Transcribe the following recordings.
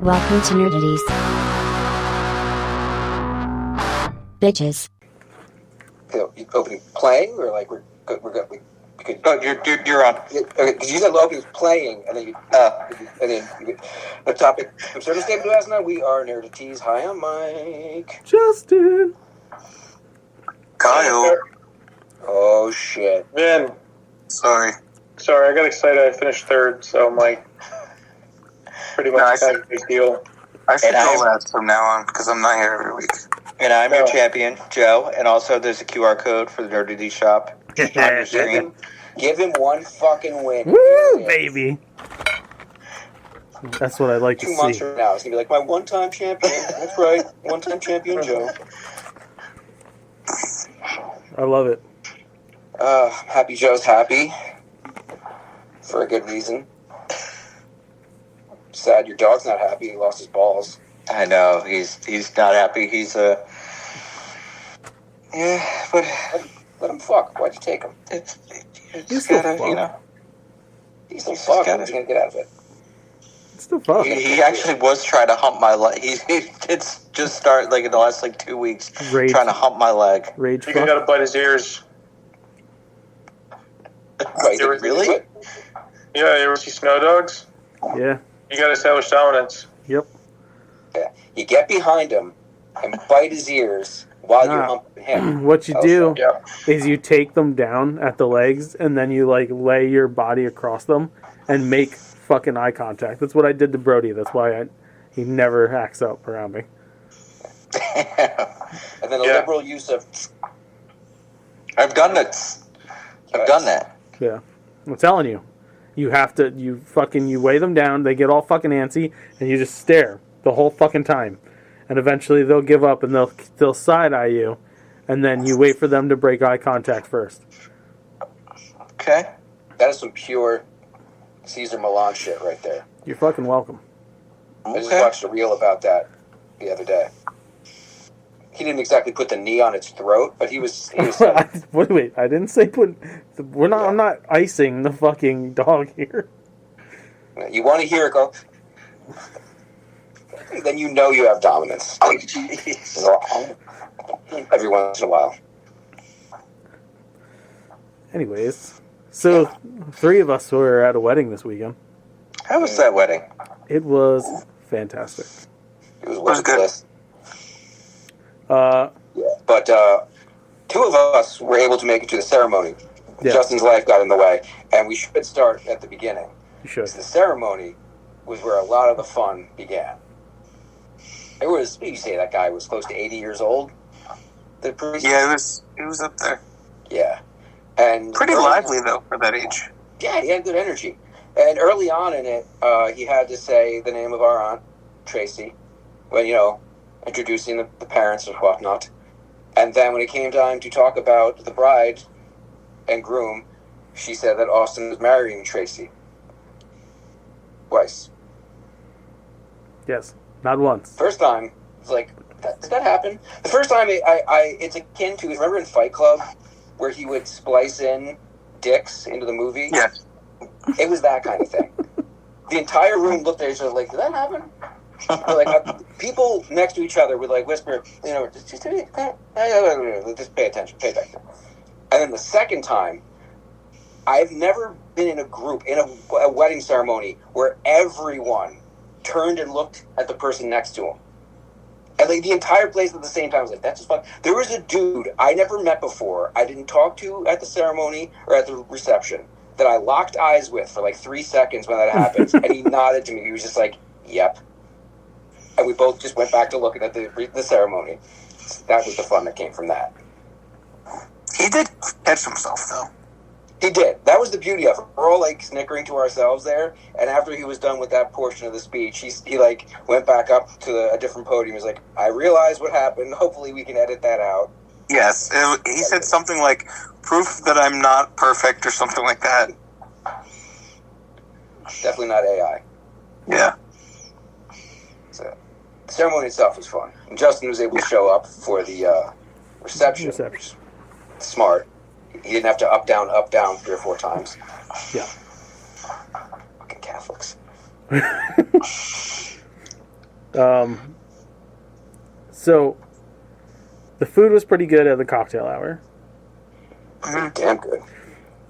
Welcome to Nerdities. Bitches. Opening playing, or like we're good. We could. Oh, you're on. Okay, because you said opening playing, and then the topic. I'm starting to skip last night. We are Nerdities. Hi, I'm Mike. Justin. Kyle. Oh shit. Man, Sorry, I got excited. I finished third, so I'm like, pretty much No, a big deal. I should And go last from now on because I'm not here every week. And I'm your champion, Joe. And also, there's a QR code for the Nerdity shop on your screen. Give him one fucking win. Woo, baby. That's what I like to 2 months see. from now, it's gonna be like my one-time champion. That's right, one-time champion Joe. I love it. Happy Joe's happy for a good reason. Sad your dog's not happy. He lost his balls. I know he's not happy. He's but Let him fuck. Why'd you take him? you He's just still gotta, fuck. you know. He's still Just fucking. gotta- He's gonna get out of it. It's the fuck. He actually was trying to hump my leg. He did just start like in the last 2 weeks Rage. trying to hump my leg. Rage You fuck. gotta bite his ears. Wait, There did he was- really? Yeah, you ever see Snow Dogs? Yeah. You gotta establish dominance. Yep. Yeah. You get behind him and bite his ears while you're Nah. humping him. What you do Yeah. is you take them down at the legs and then you like lay your body across them and make fucking eye contact. That's what I did to Brody. That's why he never hacks up around me. And then the Yeah. liberal use of I've done it. I've done that. Yeah. I'm telling you. You have to, you weigh them down, they get all fucking antsy, and you just stare the whole fucking time. And eventually they'll give up and they'll side-eye you, and then you wait for them to break eye contact first. Okay. that is some pure Caesar Milan shit right there. You're fucking welcome. I just Okay. watched a reel about that the other day. He didn't exactly put the knee on its throat, but he was Wait, I didn't say I'm not icing the fucking dog here. you want to hear it go, then you know you have dominance. Oh, jeez. Every once in a while. Anyways, so 3 of us were at a wedding this weekend. How was that wedding? It was fantastic. It was Was good. worthless. Uh, Yeah. But 2 of us were able to make it to the ceremony. Yeah. Justin's life got in the way, and we should start at the beginning. you should. The ceremony was where a lot of the fun began. It was, you say that guy was close to 80 years old? The priest? Yeah, it was up there. Yeah. And Pretty lively though for that age. Yeah, he had good energy. And early on in it, he had to say the name of our aunt, Tracy, when, introducing the parents and whatnot. And then when it came time to talk about the bride and groom, she said that Austin was marrying Tracy. Twice. Yes, not once. First time, it's like, did that happen? The first time, it's akin to, remember in Fight Club, where he would splice in dicks into the movie? Yeah. It was that kind of thing. The entire room looked at each other like, did that happen? Like, people next to each other would like whisper, just pay attention, pay attention. And then the second time, I've never been in a group, in a wedding ceremony, where everyone turned and looked at the person next to him. And like the entire place at the same time was like, that's just fun. There was a dude I never met before, I didn't talk to at the ceremony or at the reception, that I locked eyes with for like 3 seconds when that happened. And he nodded to me. He was just like, yep. And we both just went back to looking at the ceremony. That was the fun that came from that. He did catch himself though. He did. That was the beauty of it. We're all like snickering to ourselves there. And after he was done with that portion of the speech, he like went back up to a different podium. He was like, I realized what happened. Hopefully we can edit that out. Yes, he said something like proof that I'm not perfect or something like that. Definitely not AI. Yeah. So the ceremony itself was fun. And Justin was able to show up for the reception. Smart. He didn't have to up, down, 3 or 4 times. Yeah. Fucking Catholics. So the food was pretty good at the cocktail hour. Damn good.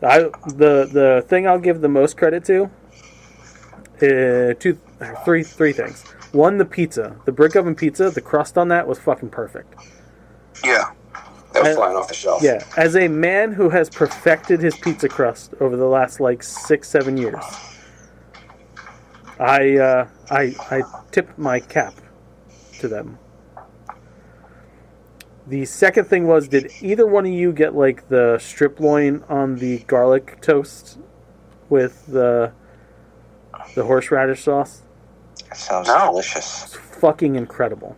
The thing I'll give the most credit to, three things. One, the pizza, the brick oven pizza. The crust on that was fucking perfect. Yeah. That was flying off the shelf. Yeah, as a man who has perfected his pizza crust over the last 6-7 years, I tip my cap to them. The second thing was, did either one of you get the strip loin on the garlic toast with the horseradish sauce? That sounds delicious. It's fucking incredible.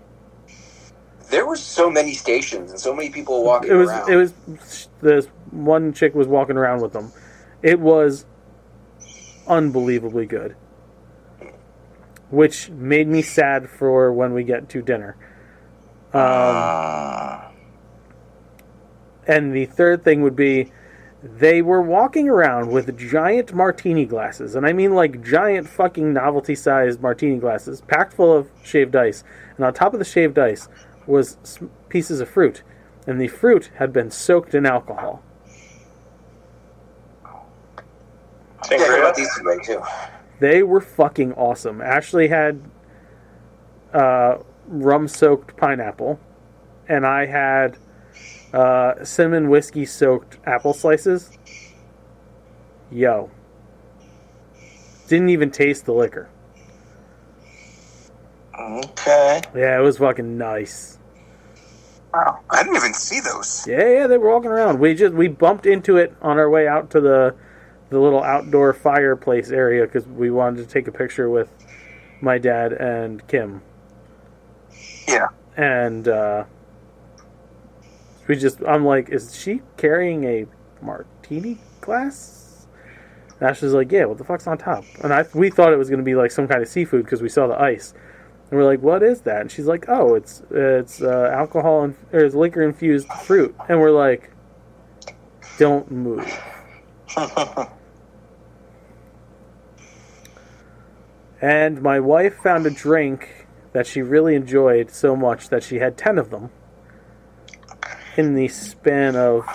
There were so many stations and so many people walking around. It was this one chick was walking around with them. It was unbelievably good, which made me sad for when we get to dinner. And the third thing would be, they were walking around with giant martini glasses, and I mean giant fucking novelty-sized martini glasses, packed full of shaved ice, and on top of the shaved ice was pieces of fruit, and the fruit had been soaked in alcohol. Yeah, these two great too. They were fucking awesome. Ashley had rum-soaked pineapple, and I had cinnamon whiskey-soaked apple slices. Yo. Didn't even taste the liquor. Okay. Yeah, it was fucking nice. Wow. I didn't even see those. Yeah, they were walking around. We bumped into it on our way out to the little outdoor fireplace area because we wanted to take a picture with my dad and Kim. Yeah. And I'm like, is she carrying a martini glass? And Ashley's like, yeah, what the fuck's on top? And we thought it was going to be some kind of seafood because we saw the ice. And we're like, what is that? And she's like, oh, it's alcohol and it's liquor infused fruit. And we're like, don't move. And my wife found a drink that she really enjoyed so much that she had 10 of them in the span of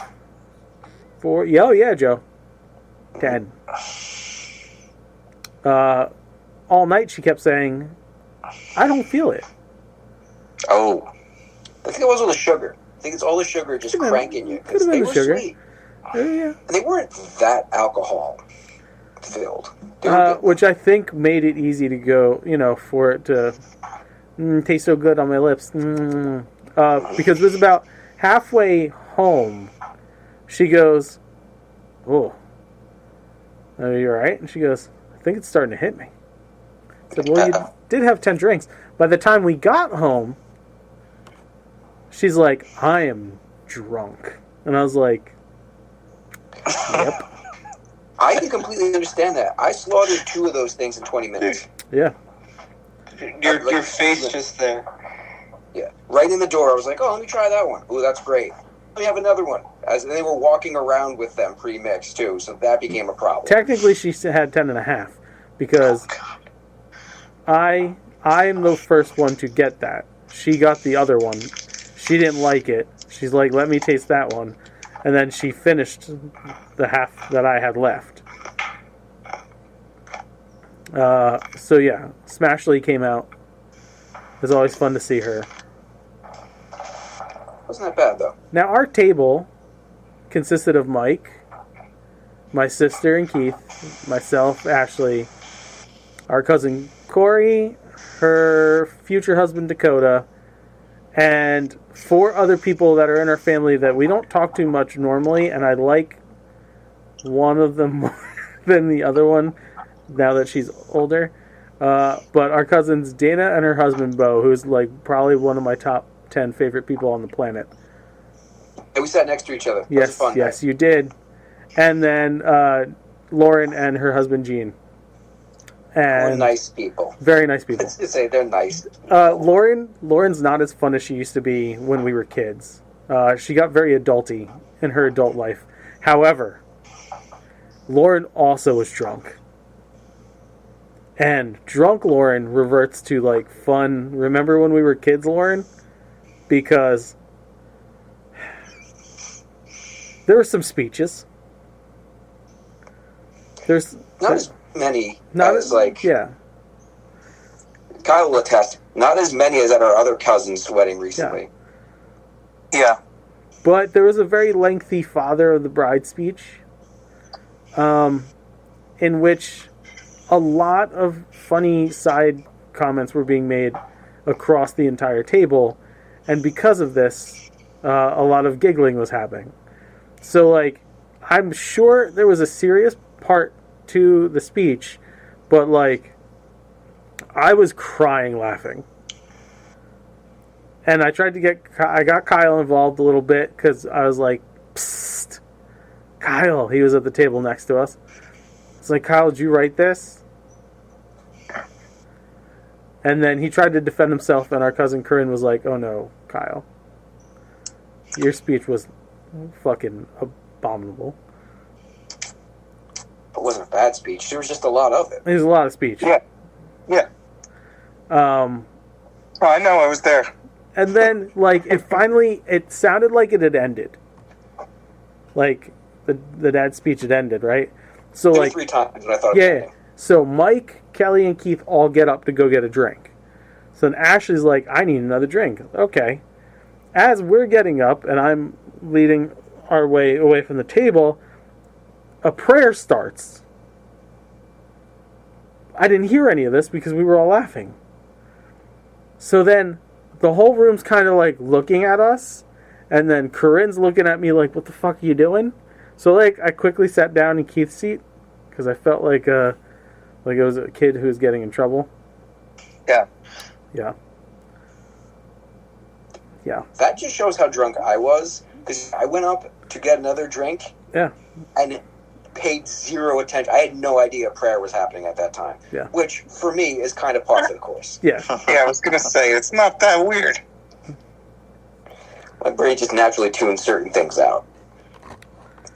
4. Oh yeah, Joe. 10. All night she kept saying, I don't feel it. Oh. I think it was all the sugar. I think it's all the sugar just cranking you. Could have been the sugar. Sweet. Yeah. And they weren't that alcohol filled. Which I think made it easy to go, for it to taste so good on my lips. Because it was about halfway home. She goes, oh, are you alright? And she goes, I think it's starting to hit me. I said, well, you did have 10 drinks. By the time we got home, she's like, I am drunk. And I was like, yep. I can completely understand that. I slaughtered 2 of those things in 20 minutes. Yeah. Your face just there. Yeah. Right in the door, I was like, oh, let me try that one. Oh, that's great. Let me have another one. As they were walking around with them pre-mixed, too, so that became a problem. Technically, she had 10 and a half because I'm the first one to get that. She got the other one. She didn't like it. She's like, let me taste that one. And then she finished the half that I had left. So yeah, Smashley came out. It was always fun to see her. Wasn't that bad, though. Now, our table consisted of Mike, my sister and Keith, myself, Ashley, our cousin Corey, her future husband Dakota, and 4 other people that are in our family that we don't talk to much normally, and I like one of them more than the other one now that she's older. But our cousins Dana and her husband Bo, who's probably one of my top 10 favorite people on the planet. And we sat next to each other. Yes, That was a fun yes, day. you did. And then Lauren and her husband Gene. We're And nice people. very nice people. Let's just say they're nice. Lauren's not as fun as she used to be when we were kids. She got very adulty in her adult life. However, Lauren also was drunk. And drunk Lauren reverts to, like, fun, remember when we were kids, Lauren? Because there were some speeches. There's Not as many not as, like, yeah. Kyle will attest, not as many as at our other cousin's wedding recently. Yeah. But there was a very lengthy father of the bride speech, in which a lot of funny side comments were being made across the entire table, and because of this, a lot of giggling was happening. So, like, I'm sure there was a serious part to the speech, but, like, I was crying laughing. And I got Kyle involved a little bit, because I was like, psst, Kyle, he was at the table next to us. It's like, Kyle, did you write this? And then he tried to defend himself, and our cousin Corinne was like, oh no, Kyle. Your speech was fucking abominable. It wasn't a bad speech. There was just a lot of it. There's a lot of speech. Yeah. Yeah. Oh, I know. I was there. And then, like, it sounded like it had ended. Like, the dad's speech had ended, right? So, There were like, 3 times when I thought yeah. it was ending. So Mike, Kelly, and Keith all get up to go get a drink. So then Ashley's like, I need another drink. Okay. As we're getting up, and I'm leading our way away from the table, a prayer starts. I didn't hear any of this because we were all laughing. So then the whole room's kind of like looking at us, and then Corinne's looking at me like, what the fuck are you doing? So, like, I quickly sat down in Keith's seat because I felt like it was a kid who was getting in trouble. Yeah. Yeah. Yeah. That just shows how drunk I was, because I went up to get another drink, Yeah. and it paid zero attention. I had no idea prayer was happening at that time. Yeah. Which, for me, is kind of par for the course. Yeah. Yeah, I was going to say, it's not that weird. My brain just naturally tunes certain things out.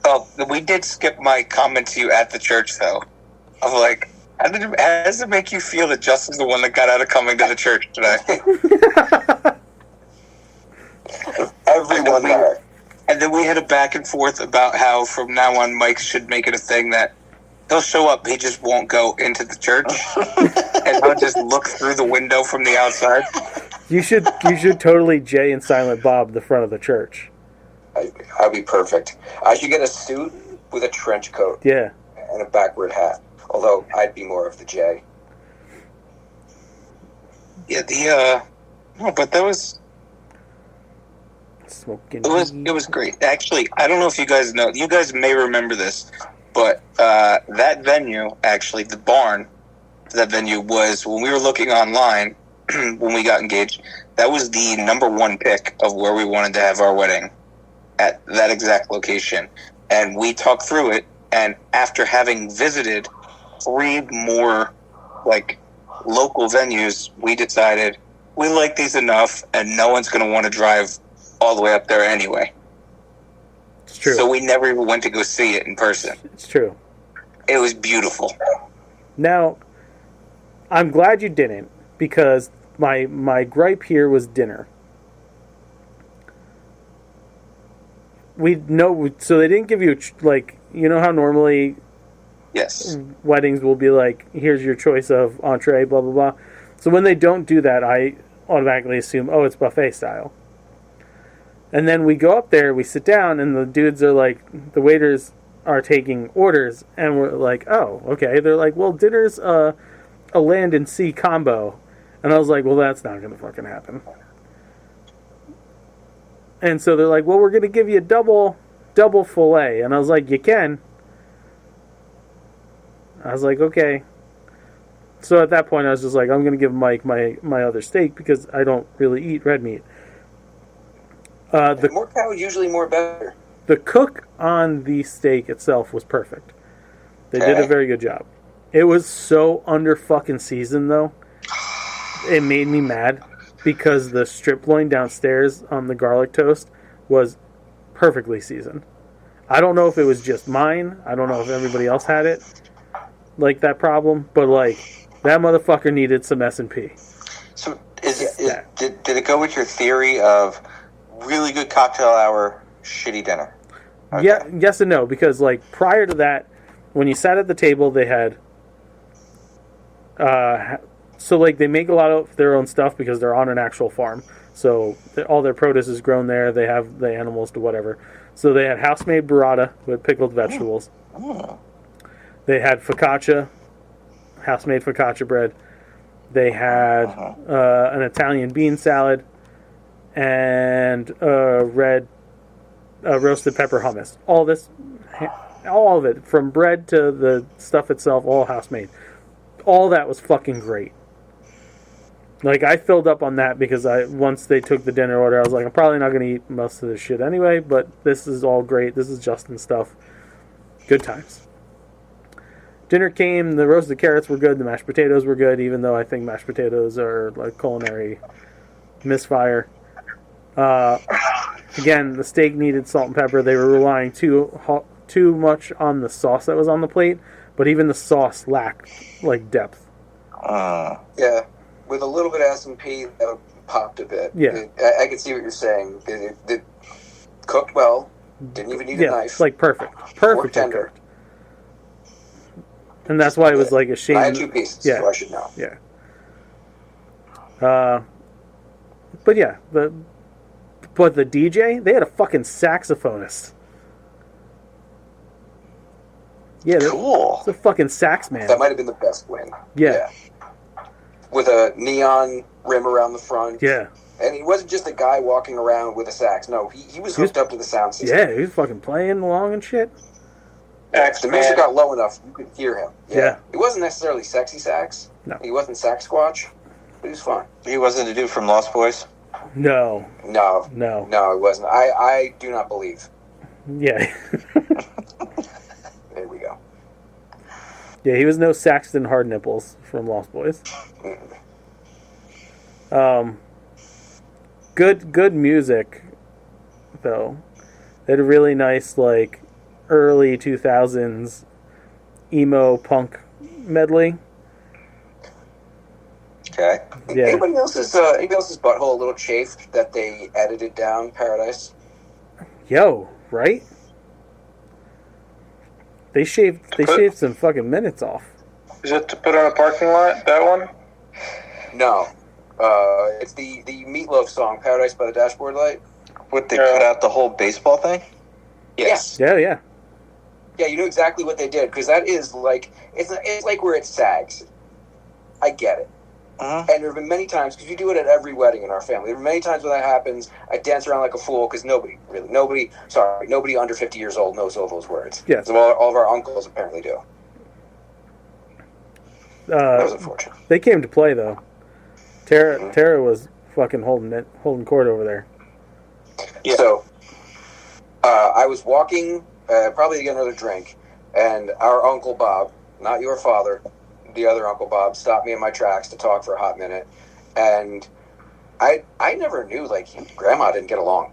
Oh, we did skip my comment to you at the church, though. Of like, how does it make you feel that Justin's the one that got out of coming to the church today? Everyone there. And then we had a back and forth about how from now on Mike should make it a thing that he'll show up, he just won't go into the church, and he'll just look through the window from the outside. You should totally Jay and Silent Bob the front of the church. I'd be perfect. I should get a suit with a trench coat Yeah. and a backward hat. Although I'd be more of the J. Yeah, no, but that was Smoking. it was great. Actually, I don't know if you guys know. You guys may remember this, but that venue, actually, the barn, that venue was when we were looking online when we got engaged. That was the #1 pick of where we wanted to have our wedding, at that exact location. And we talked through it, and after having visited 3 more like local venues, we decided we like these enough, and no one's going to want to drive all the way up there anyway. It's true. So we never even went to go see it in person. It's true. It was beautiful. Now, I'm glad you didn't, because my gripe here was dinner. So they didn't give you, like, you know how normally Yes. weddings will be like, here's your choice of entree, blah, blah, blah. So when they don't do that, I automatically assume, oh, it's buffet style. And then we go up there, we sit down, and the dudes are like, the waiters are taking orders, and we're like, oh, okay. They're like, well, dinner's a land and sea combo. And I was like, well, that's not going to fucking happen. And so they're like, well, we're going to give you a double fillet. And I was like, you can. I was like, okay. So at that point, I was just like, I'm going to give Mike my other steak because I don't really eat red meat. The more cow, usually more better. The cook on the steak itself was perfect. They did a very good job. It was so under fucking seasoned, though. It made me mad because the strip loin downstairs on the garlic toast was perfectly seasoned. I don't know if it was just mine. I don't know if everybody else had it, like, that problem. But, like, That motherfucker needed some S&P. So Yeah. did it go with your theory of really good cocktail hour, shitty dinner? Okay. Yeah, yes and no, because like prior to that, when you sat at the table, they had, so like they make a lot of their own stuff because they're on an actual farm. So all their produce is grown there. They have the animals to whatever. So they had house-made burrata with pickled vegetables. Oh. They had focaccia, house-made focaccia bread. They had an Italian bean salad and roasted pepper hummus. All of it, from bread to the stuff itself, all house-made. All that was fucking great. Like, I filled up on that because once they took the dinner order, I was like, I'm probably not going to eat most of this shit anyway, but this is all great. This is Justin stuff. Good times. Dinner came, the roasted carrots were good, the mashed potatoes were good, even though I think mashed potatoes are like culinary misfire. Again, the steak needed salt and pepper. They were relying too much on the sauce that was on the plate, but even the sauce lacked like depth. Yeah, with a little bit of S&P, that popped a bit. Yeah. I can see what you're saying. It cooked well. Didn't even need a knife. Like perfect. Pork Perfectly tender. cooked. And that's why it was like a shame. I had 2 pieces, so I should know. Yeah. But yeah, the DJ, they had a fucking saxophonist. Yeah, Cool. it's a fucking sax man. That might have been the best win. Yeah. With a neon rim around the front. Yeah. And he wasn't just a guy walking around with a sax. No, he was hooked up to the sound system. Yeah, he was fucking playing along and shit. If the music got low enough, you could hear him. Yeah. He wasn't necessarily sexy sax. No. He wasn't sax squatch, but he was fun. He wasn't the dude from Lost Boys? No. No, it wasn't. I do not believe. Yeah. There we go. Yeah, he was no Saxton Hard Nipples from Lost Boys. Good music, though. They had a really nice, like, early 2000s emo punk medley. Okay. Yeah. Anybody else's butthole a little chafed that they edited down Paradise? Yo, right? They shaved some fucking minutes off. Is it to put on a parking lot, that one? No. It's the Meatloaf song, Paradise by the Dashboard Light. What, they cut out the whole baseball thing? Yes. Yeah. Yeah, you know exactly what they did, because that is like, it's like where it sags. I get it. Uh-huh. And there have been many times, because we do it at every wedding in our family, there have been many times when that happens, I dance around like a fool, because nobody under 50 years old knows all those words. Yes. So all of our uncles apparently do. That was unfortunate. They came to play, though. Tara was fucking holding court over there. Yeah. So, I was walking, probably to get another drink, and our Uncle Bob, not your father, the other Uncle Bob, stopped me in my tracks to talk for a hot minute, and I never knew, like, he and Grandma didn't get along.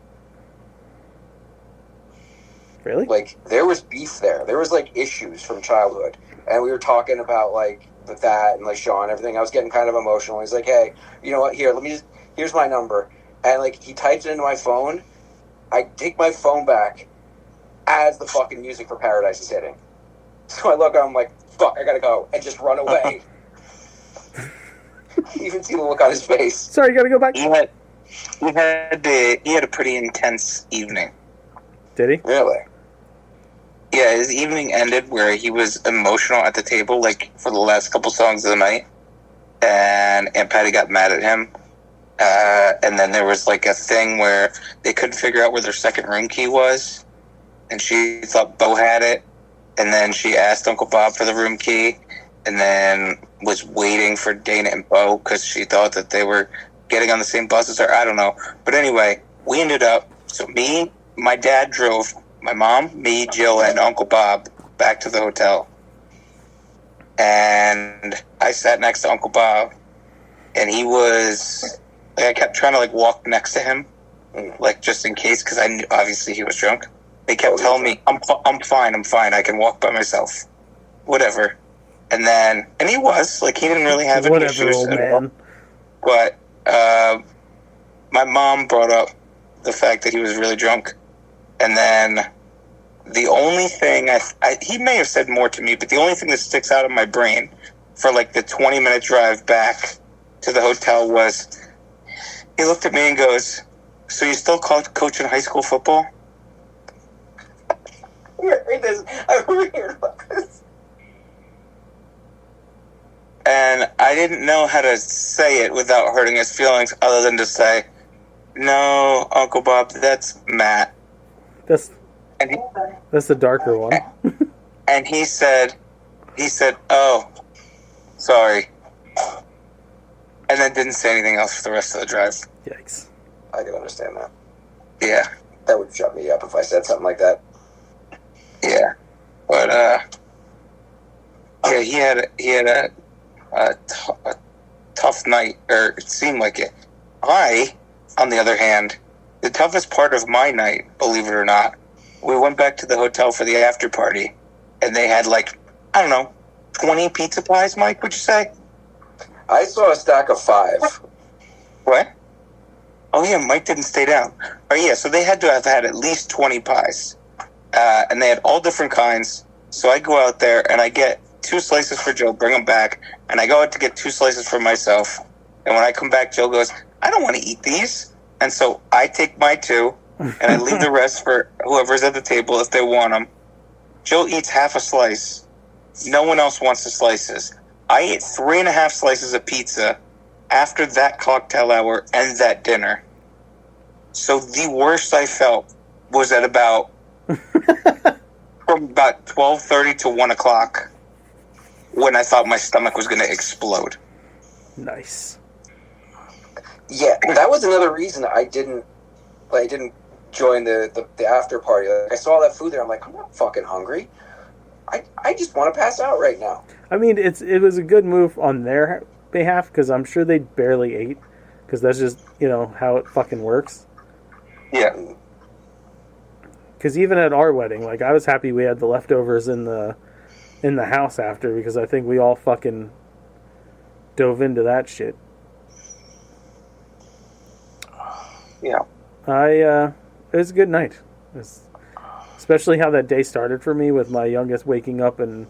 Really? Like, there was beef there. There was, like, issues from childhood, and we were talking about, like, that and, like, Sean and everything. I was getting kind of emotional. He's like, hey, you know what, here's my number, and, like, he types it into my phone. I take my phone back as the fucking music for Paradise is hitting. So I look, I'm like, fuck, I gotta go, and just run away. You even see the look on his face. Sorry, you gotta go back. He had a pretty intense evening. Did he? Really? Yeah, his evening ended where he was emotional at the table, like, for the last couple songs of the night. And Aunt Patty got mad at him. And then there was, like, a thing where they couldn't figure out where their second room key was. And she thought Bo had it. And then she asked Uncle Bob for the room key. And then was waiting for Dana and Bo because she thought that they were getting on the same buses, or I don't know. But anyway, we ended up, so my dad drove my mom, me, Jill, and Uncle Bob back to the hotel. And I sat next to Uncle Bob, and he was, like, I kept trying to, like, walk next to him, like, just in case, because I knew, obviously, he was drunk. They kept telling me, I'm fine, I can walk by myself. Whatever. And he was, like, he didn't really have any Whatever, issues old at all. man. But my mom brought up the fact that he was really drunk. And then the only thing, he may have said more to me, but the only thing that sticks out of my brain for like the 20-minute drive back to the hotel was, he looked at me and goes, "So you still coaching high school football?" I've heard about this. And I didn't know how to say it without hurting his feelings, other than to say, "No, Uncle Bob, that's Matt." That's And the darker one. and he said, "Oh, sorry," and then didn't say anything else for the rest of the drive. Yikes. I do understand that. Yeah, That would shut me up if I said something like that. yeah, but yeah, he had a tough night, or it seemed like it. I, on the other hand, the toughest part of my night, believe it or not, we went back to the hotel for the after party, and they had, like, I don't know, 20 pizza pies, Mike, would you say? I saw a stack of 5. What? Oh, yeah, Mike didn't stay down. Oh, yeah, so they had to have had at least 20 pies. And they had all different kinds. So I go out there, and I get 2 slices for Joe, bring them back, and I go out to get 2 slices for myself. And when I come back, Joe goes, "I don't want to eat these." And so I take my 2, and I leave the rest for whoever's at the table if they want them. Joe eats half a slice. No one else wants the slices. I ate 3.5 slices of pizza after that cocktail hour and that dinner. So the worst I felt was at about from about 12:30 to 1 o'clock, when I thought my stomach was going to explode. Nice. Yeah, that was another reason I didn't join the after party. Like, I saw that food there. I'm like, I'm not fucking hungry. I just want to pass out right now. I mean, it was a good move on their behalf, because I'm sure they barely ate, because that's just, how it fucking works. Yeah. Because even at our wedding, like, I was happy we had the leftovers in the house after, because I think we all fucking dove into that shit. Yeah. It was a good night. Especially how that day started for me, with my youngest waking up and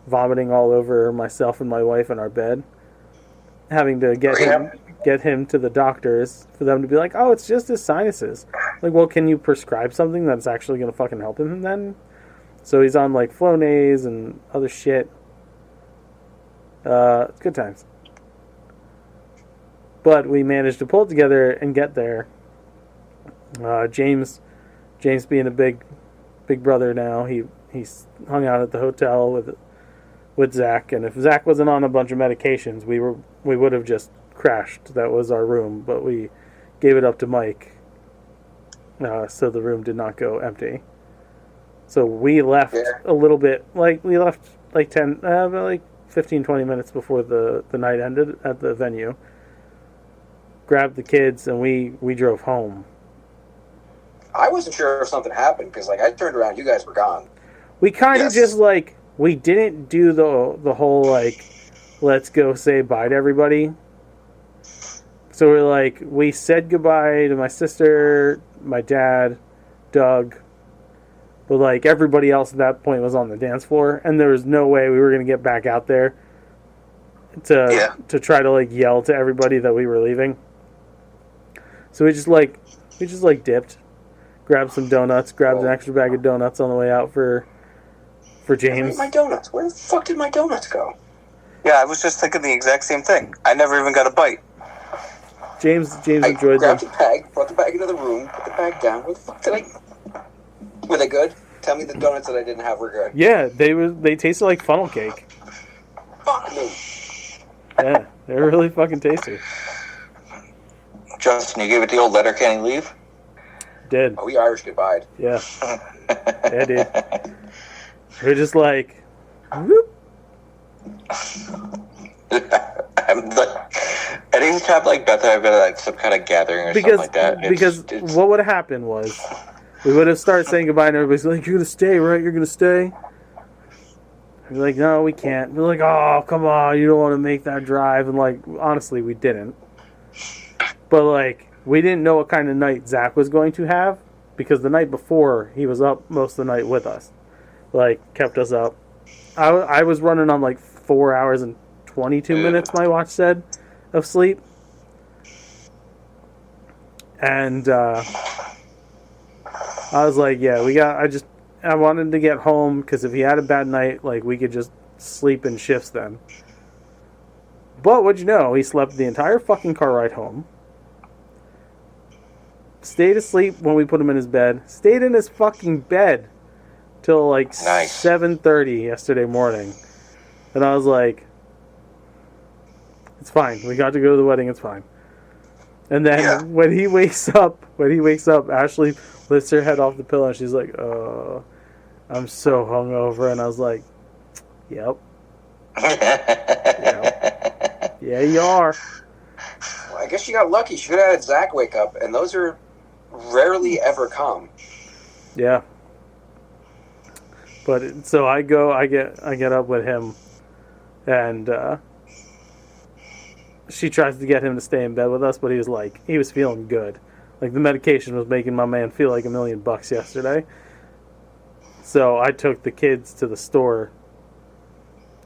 vomiting all over myself and my wife in our bed. Having to get him to the doctors for them to be like, "Oh, it's just his sinuses." Like, well, can you prescribe something that's actually going to fucking help him then? So he's on, like, Flonase and other shit. Good times. But we managed to pull it together and get there. James being a big brother now, he's hung out at the hotel with Zach, and if Zach wasn't on a bunch of medications, we would have just crashed. That was our room, but we gave it up to Mike, so the room did not go empty. So we left a little bit, like, we left like 15, 20 minutes before the night ended at the venue. Grabbed the kids, and we drove home. I wasn't sure if something happened, because, like, I turned around, you guys were gone. We kind of just, like, we didn't do the whole, like, let's go say bye to everybody. So we're like, we said goodbye to my sister, my dad, Doug, but, like, everybody else at that point was on the dance floor, and there was no way we were going to get back out there to try to, like, yell to everybody that we were leaving. So we just dipped, grabbed some donuts, grabbed an extra bag of donuts on the way out for James. My donuts. Where the fuck did my donuts go? Yeah, I was just thinking the exact same thing. I never even got a bite. James I enjoyed them. grabbed the bag, brought the bag into the room, put the bag down. Where the fuck did I... Were they good? Tell me the donuts that I didn't have were good. Yeah, they tasted like funnel cake. Fuck me. Yeah, they were really fucking tasty. Justin, you gave it the old letter, can he leave? Did. Oh, we Irish goodbye. Yeah. Yeah, dude. We're just like, whoop. Anytime, like, Beth and I have been at, like, some kind of gathering or something like that. Because what would have happened was, we would have started saying goodbye, and everybody's like, "You're going to stay, right? You're going to stay?" We're like, no, we can't. We're like, oh, come on, you don't want to make that drive. And, like, honestly, we didn't. But, like, we didn't know what kind of night Zach was going to have, because the night before, he was up most of the night with us. Like, kept us up. I was running on, like, 4 hours and 22 minutes, my watch said, of sleep. And, I was like, yeah, I wanted to get home, because if he had a bad night, like, we could just sleep in shifts then. But, what'd you know, he slept the entire fucking car ride home. Stayed asleep when we put him in his bed. Stayed in his fucking bed till, like, 7:30 yesterday morning. And I was like, it's fine. We got to go to the wedding, it's fine. And then when he wakes up, Ashley lifts her head off the pillow and she's like, I'm so hungover. And I was like, yep. Yeah, you are. Well, I guess she got lucky. She could have had Zach wake up, and those are rarely ever come. Yeah. But so I get up with him, and she tries to get him to stay in bed with us, but he was feeling good. Like, the medication was making my man feel like $1 million yesterday. So I took the kids to the store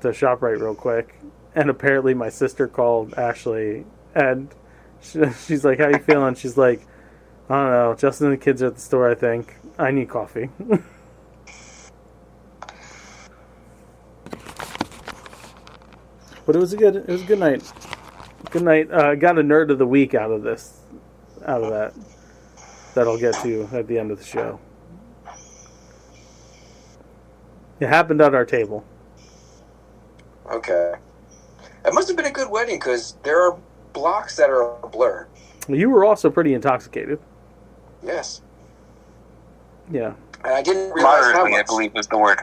to ShopRite real quick, and apparently my sister called Ashley, and she's like, how you feeling? She's like, I don't know, Justin and the kids are at the store, I think. I need coffee. But it was a good night. Good night. Got a nerd of the week out of that I'll get to at the end of the show. It happened at our table. Okay. It must have been a good wedding, because there are blocks that are a blur. You were also pretty intoxicated. Yes. Yeah. And I didn't realize how Moderately, much. I believe was the word.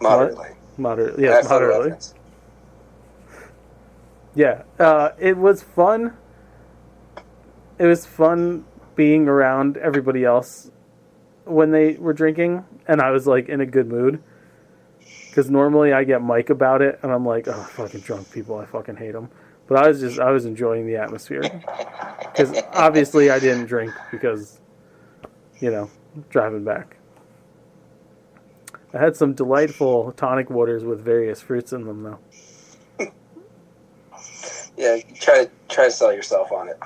Moderately. Moderately. Yes, That's the moderately. reference. Yeah. It was fun. It was fun being around everybody else when they were drinking, and I was, like, in a good mood. Because normally I get Mike about it, and I'm like, oh, fucking drunk people, I fucking hate them. But I was enjoying the atmosphere. Because obviously I didn't drink because, driving back. I had some delightful tonic waters with various fruits in them, though. Yeah, try to sell yourself on it.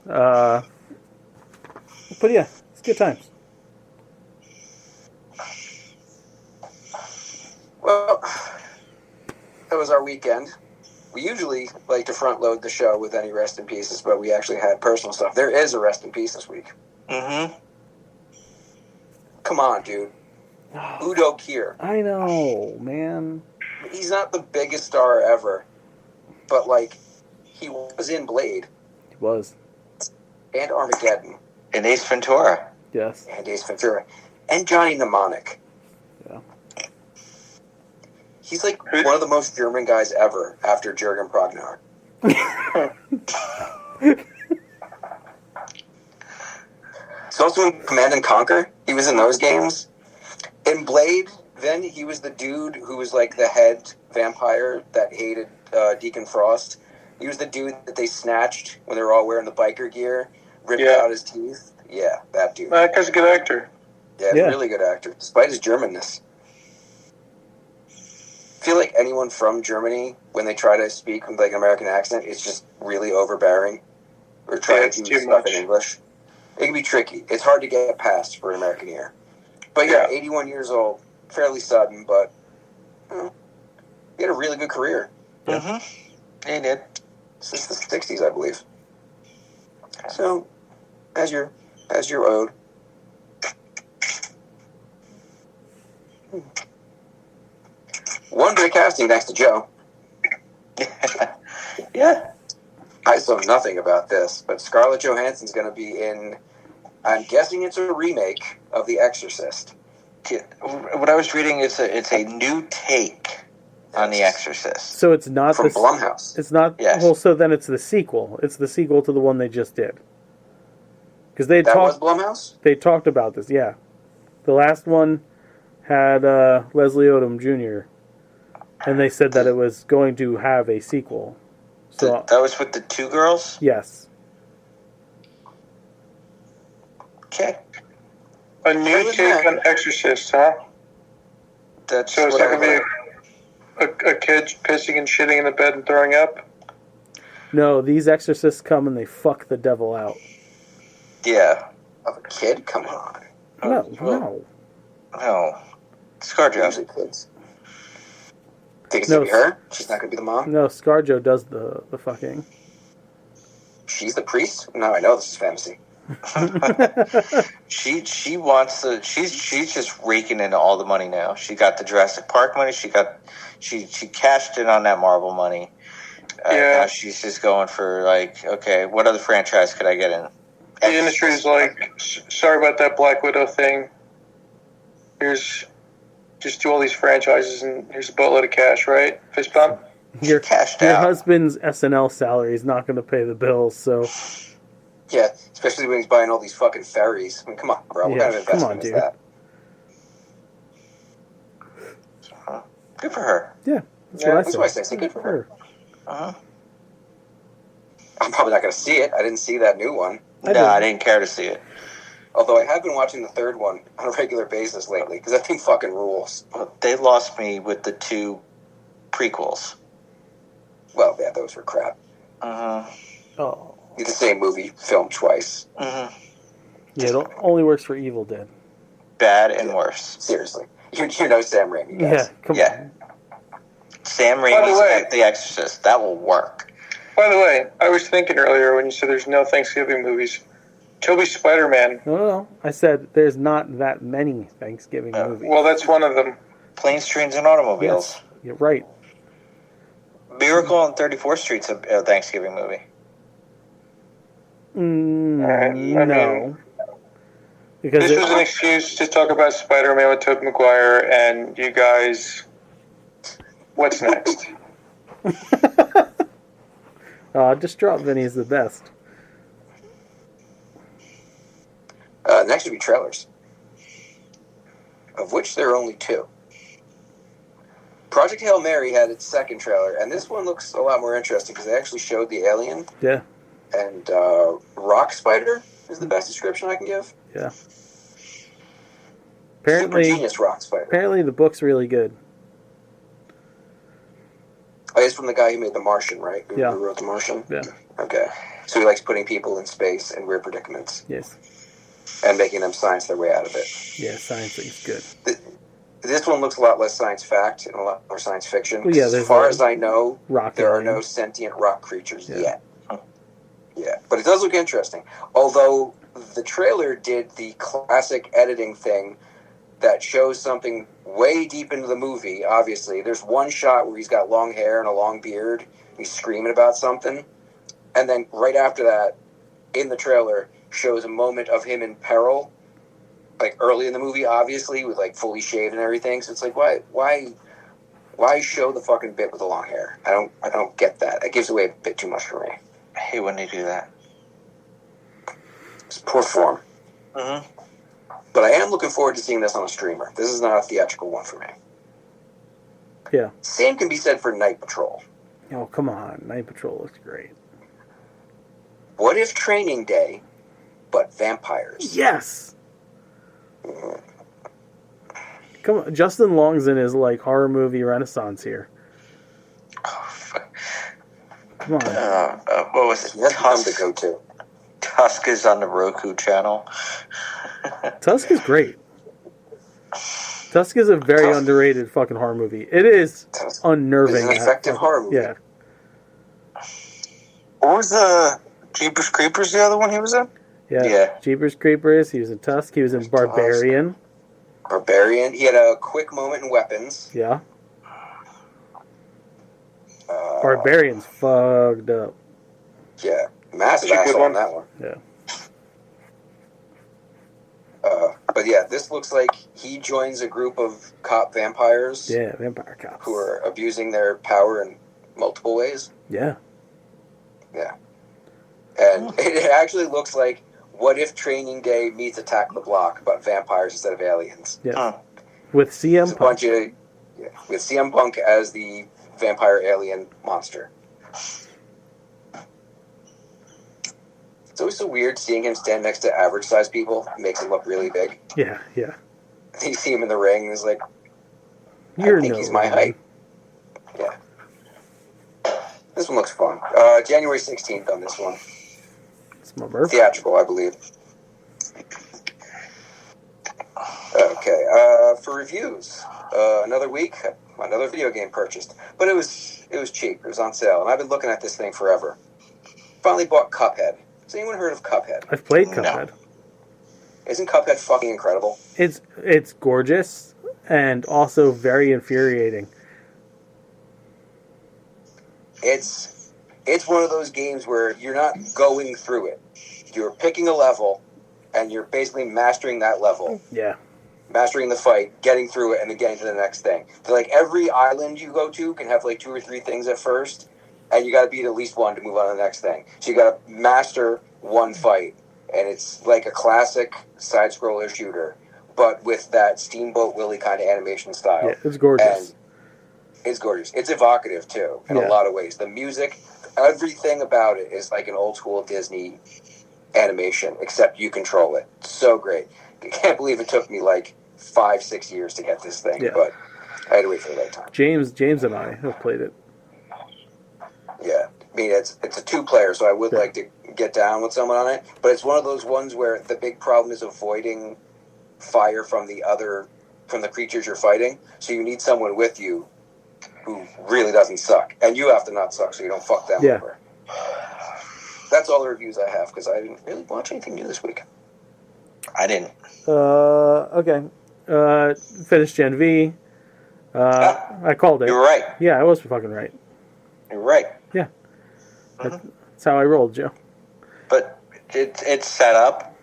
But yeah, it's good times. Well, that was our weekend. We usually like to front load the show with any rest in pieces, but we actually had personal stuff. There is a rest in peace this week. Mm-hmm. Come on, dude. Udo Kier. I know, man. He's not the biggest star ever, but, like, he was in Blade. He was. And Armageddon. And Ace Ventura. Yes. And Ace Ventura. And Johnny Mnemonic. Yeah. He's like one of the most German guys ever after Jürgen Prochnow. He's also in Command and Conquer. He was in those games. In Blade, then he was the dude who was like the head vampire that hated Deacon Frost. He was the dude that they snatched when they were all wearing the biker gear, ripped out his teeth. Yeah, that dude. That guy's a good actor. Yeah, really good actor, despite his Germanness. I feel like anyone from Germany, when they try to speak with like an American accent, it's just really overbearing. Or trying to do stuff in English. It can be tricky. It's hard to get past for an American ear. But yeah, 81 years old, fairly sudden, but he had a really good career. Mm-hmm. He did. Since the 60s, I believe. So, as you're owed. One great casting next to Joe. Yeah. I saw nothing about this, but Scarlett Johansson's going to be in, I'm guessing it's a remake of The Exorcist. What I was reading is it's a new take on The Exorcist. So it's not from Blumhouse. It's not. Yes. Well, so then it's the sequel. It's the sequel to the one they just did. Because That was Blumhouse? They talked about this. Yeah, the last one had Leslie Odom Jr. and they said that it was going to have a sequel. So That was with the two girls? yes, Okay. A new take on Exorcist, huh? That's So it's what not I going to heard. be a kid pissing and shitting in the bed and throwing up? no, these exorcists come and they fuck the devil out. Yeah. Of a kid? Come on. No. No. ScarJo. Usually kids. Think it's going to be her? She's not going to be the mom? No, ScarJo does the fucking. She's the priest? No, I know this is fantasy. She wants to. She's just raking in all the money now. She got the Jurassic Park money. She cashed in on that Marvel money. Yeah. Now she's just going for like, okay, what other franchise could I get in? The industry's like, sorry about that Black Widow thing. Here's just do all these franchises and here's a boatload of cash, right? Fist bump. Your cashed your out. husband's SNL salary is not going to pay the bills, so Yeah, especially when he's buying all these fucking ferries. I mean, come on, bro. What Yeah, kind of come on, investment is dude. that? Good for her. yeah, that's Yeah, what that's I what I said. say. Good for her. Uh-huh. I'm probably not going to see it. I didn't see that new one. I didn't care to see it. Although I have been watching the third one on a regular basis lately, because that thing fucking rules. Well, they lost me with the two prequels. Well, yeah, those were crap. Uh-huh. Oh, It's the same movie, filmed twice. Uh-huh. yeah, it only works for Evil Dead. Bad and worse. Seriously. You're no Sam Raimi, guys. Yeah, come Yeah. Sam By the way- Raimi's The Exorcist. That will work. By the way, I was thinking earlier when you said there's no Thanksgiving movies. Toby Spider-Man. on. No, I said there's not that many Thanksgiving No. movies. Well, that's one of them. Planes, Trains, and Automobiles. Yes, you're right. Miracle on 34th Street's a Thanksgiving movie. Alright, I No, mean, because This was an excuse to talk about Spider-Man with Tobey Maguire, and you guys, what's next? just drop Vinny's the best. Next would be trailers, of which there are only two. Project Hail Mary had its second trailer, and this one looks a lot more interesting because they actually showed the alien, Yeah, and Rock Spider is the best description I can give. yeah. Super Apparently, genius Rock Spider. apparently the book's really good. Oh, it's from the guy who made The Martian, right? Who, Yeah. who wrote The Martian? Yeah. Okay. So he likes putting people in space in weird predicaments Yes. and making them science their way out of it. Yeah, science is good. This one looks a lot less science fact and a lot more science fiction. Well, yeah, as there's far a as I know, rock there are alien. no sentient rock creatures Yeah. yet. Yeah, but it does look interesting. Although the trailer did the classic editing thing that shows something way deep into the movie, obviously. There's one shot where he's got long hair and a long beard. He's screaming about something. And then right after that, in the trailer, shows a moment of him in peril. Like early in the movie, obviously, with like fully shaved and everything. So it's like, why show the fucking bit with the long hair? I don't get that. It gives away a bit too much for me. I hate when they do that. It's poor form. Mm-hmm. But I am looking forward to seeing this on a streamer. This is not a theatrical one for me. Yeah. Same can be said for Night Patrol. Oh, come on. Night Patrol looks great. What if Training Day, but vampires? Yes! Come on. Justin Long's in his, like, horror movie renaissance here. Oh, fuck. Come on. What was it? That's fun to Tusk. go to. Tusk is on the Roku channel. Tusk is great. Tusk is a very Tusk. underrated fucking horror movie. It is Tusk unnerving. is an effective horror movie. Yeah. What was the Jeepers Creepers, the other one he was in? Yeah. Yeah. Jeepers Creepers. He was in Tusk. He was in Barbarian. Barbarian. He had a quick moment in Weapons. Yeah. Barbarian's fucked up. Yeah, massive That's a good asshole on one. that one. Yeah. But yeah, this looks like he joins a group of cop vampires Yeah, Vampire Cops. who are abusing their power in multiple ways. Yeah. And it actually looks like what if Training Day meets Attack the Block, but vampires instead of aliens. Yeah. Huh. With CM It's a Punk. bunch of with CM Punk as the vampire alien monster. It's always so weird seeing him stand next to average sized people. It makes him look really big. Yeah, yeah. You see him in the ring, and he's like, You're I think no he's my Roman. height. Yeah. This one looks fun. January 16th on this one. It's my birthday. Theatrical, I believe. Okay. For reviews, another week, another video game purchased, but it was cheap. It was on sale, and I've been looking at this thing forever. Finally bought Cuphead. Has anyone heard of Cuphead? I've played No. Cuphead. Isn't Cuphead fucking incredible? It's gorgeous and also very infuriating. It's one of those games where you're not going through it. You're picking a level, and you're basically mastering that level. Yeah. Mastering the fight, getting through it, and then getting to the next thing. So, like, every island you go to can have, like, 2 or 3 things at first, and you gotta beat at least one to move on to the next thing. So you gotta master one fight, and it's like a classic side-scroller shooter, but with that Steamboat Willie kind of animation style. Yeah, it's gorgeous. And it's gorgeous. It's evocative, too, in Yeah. a lot of ways. The music, everything about it is like an old-school Disney animation, except you control it. So great. I can't believe it took me, like, 5-6 years to get this thing, Yeah. but I had to wait for the right time. James and I have played it. Yeah, I mean it's a 2-player, so I would Yeah. like to get down with someone on it. But it's one of those ones where the big problem is avoiding fire from the creatures you're fighting. So you need someone with you who really doesn't suck, and you have to not suck, so you don't fuck them Yeah. over. That's all the reviews I have because I didn't really watch anything new this week. I didn't. Okay. Finished Gen V. I called it. You were right. Yeah, I was fucking right. You're right. Yeah. That's how I rolled, Joe. But it's set up.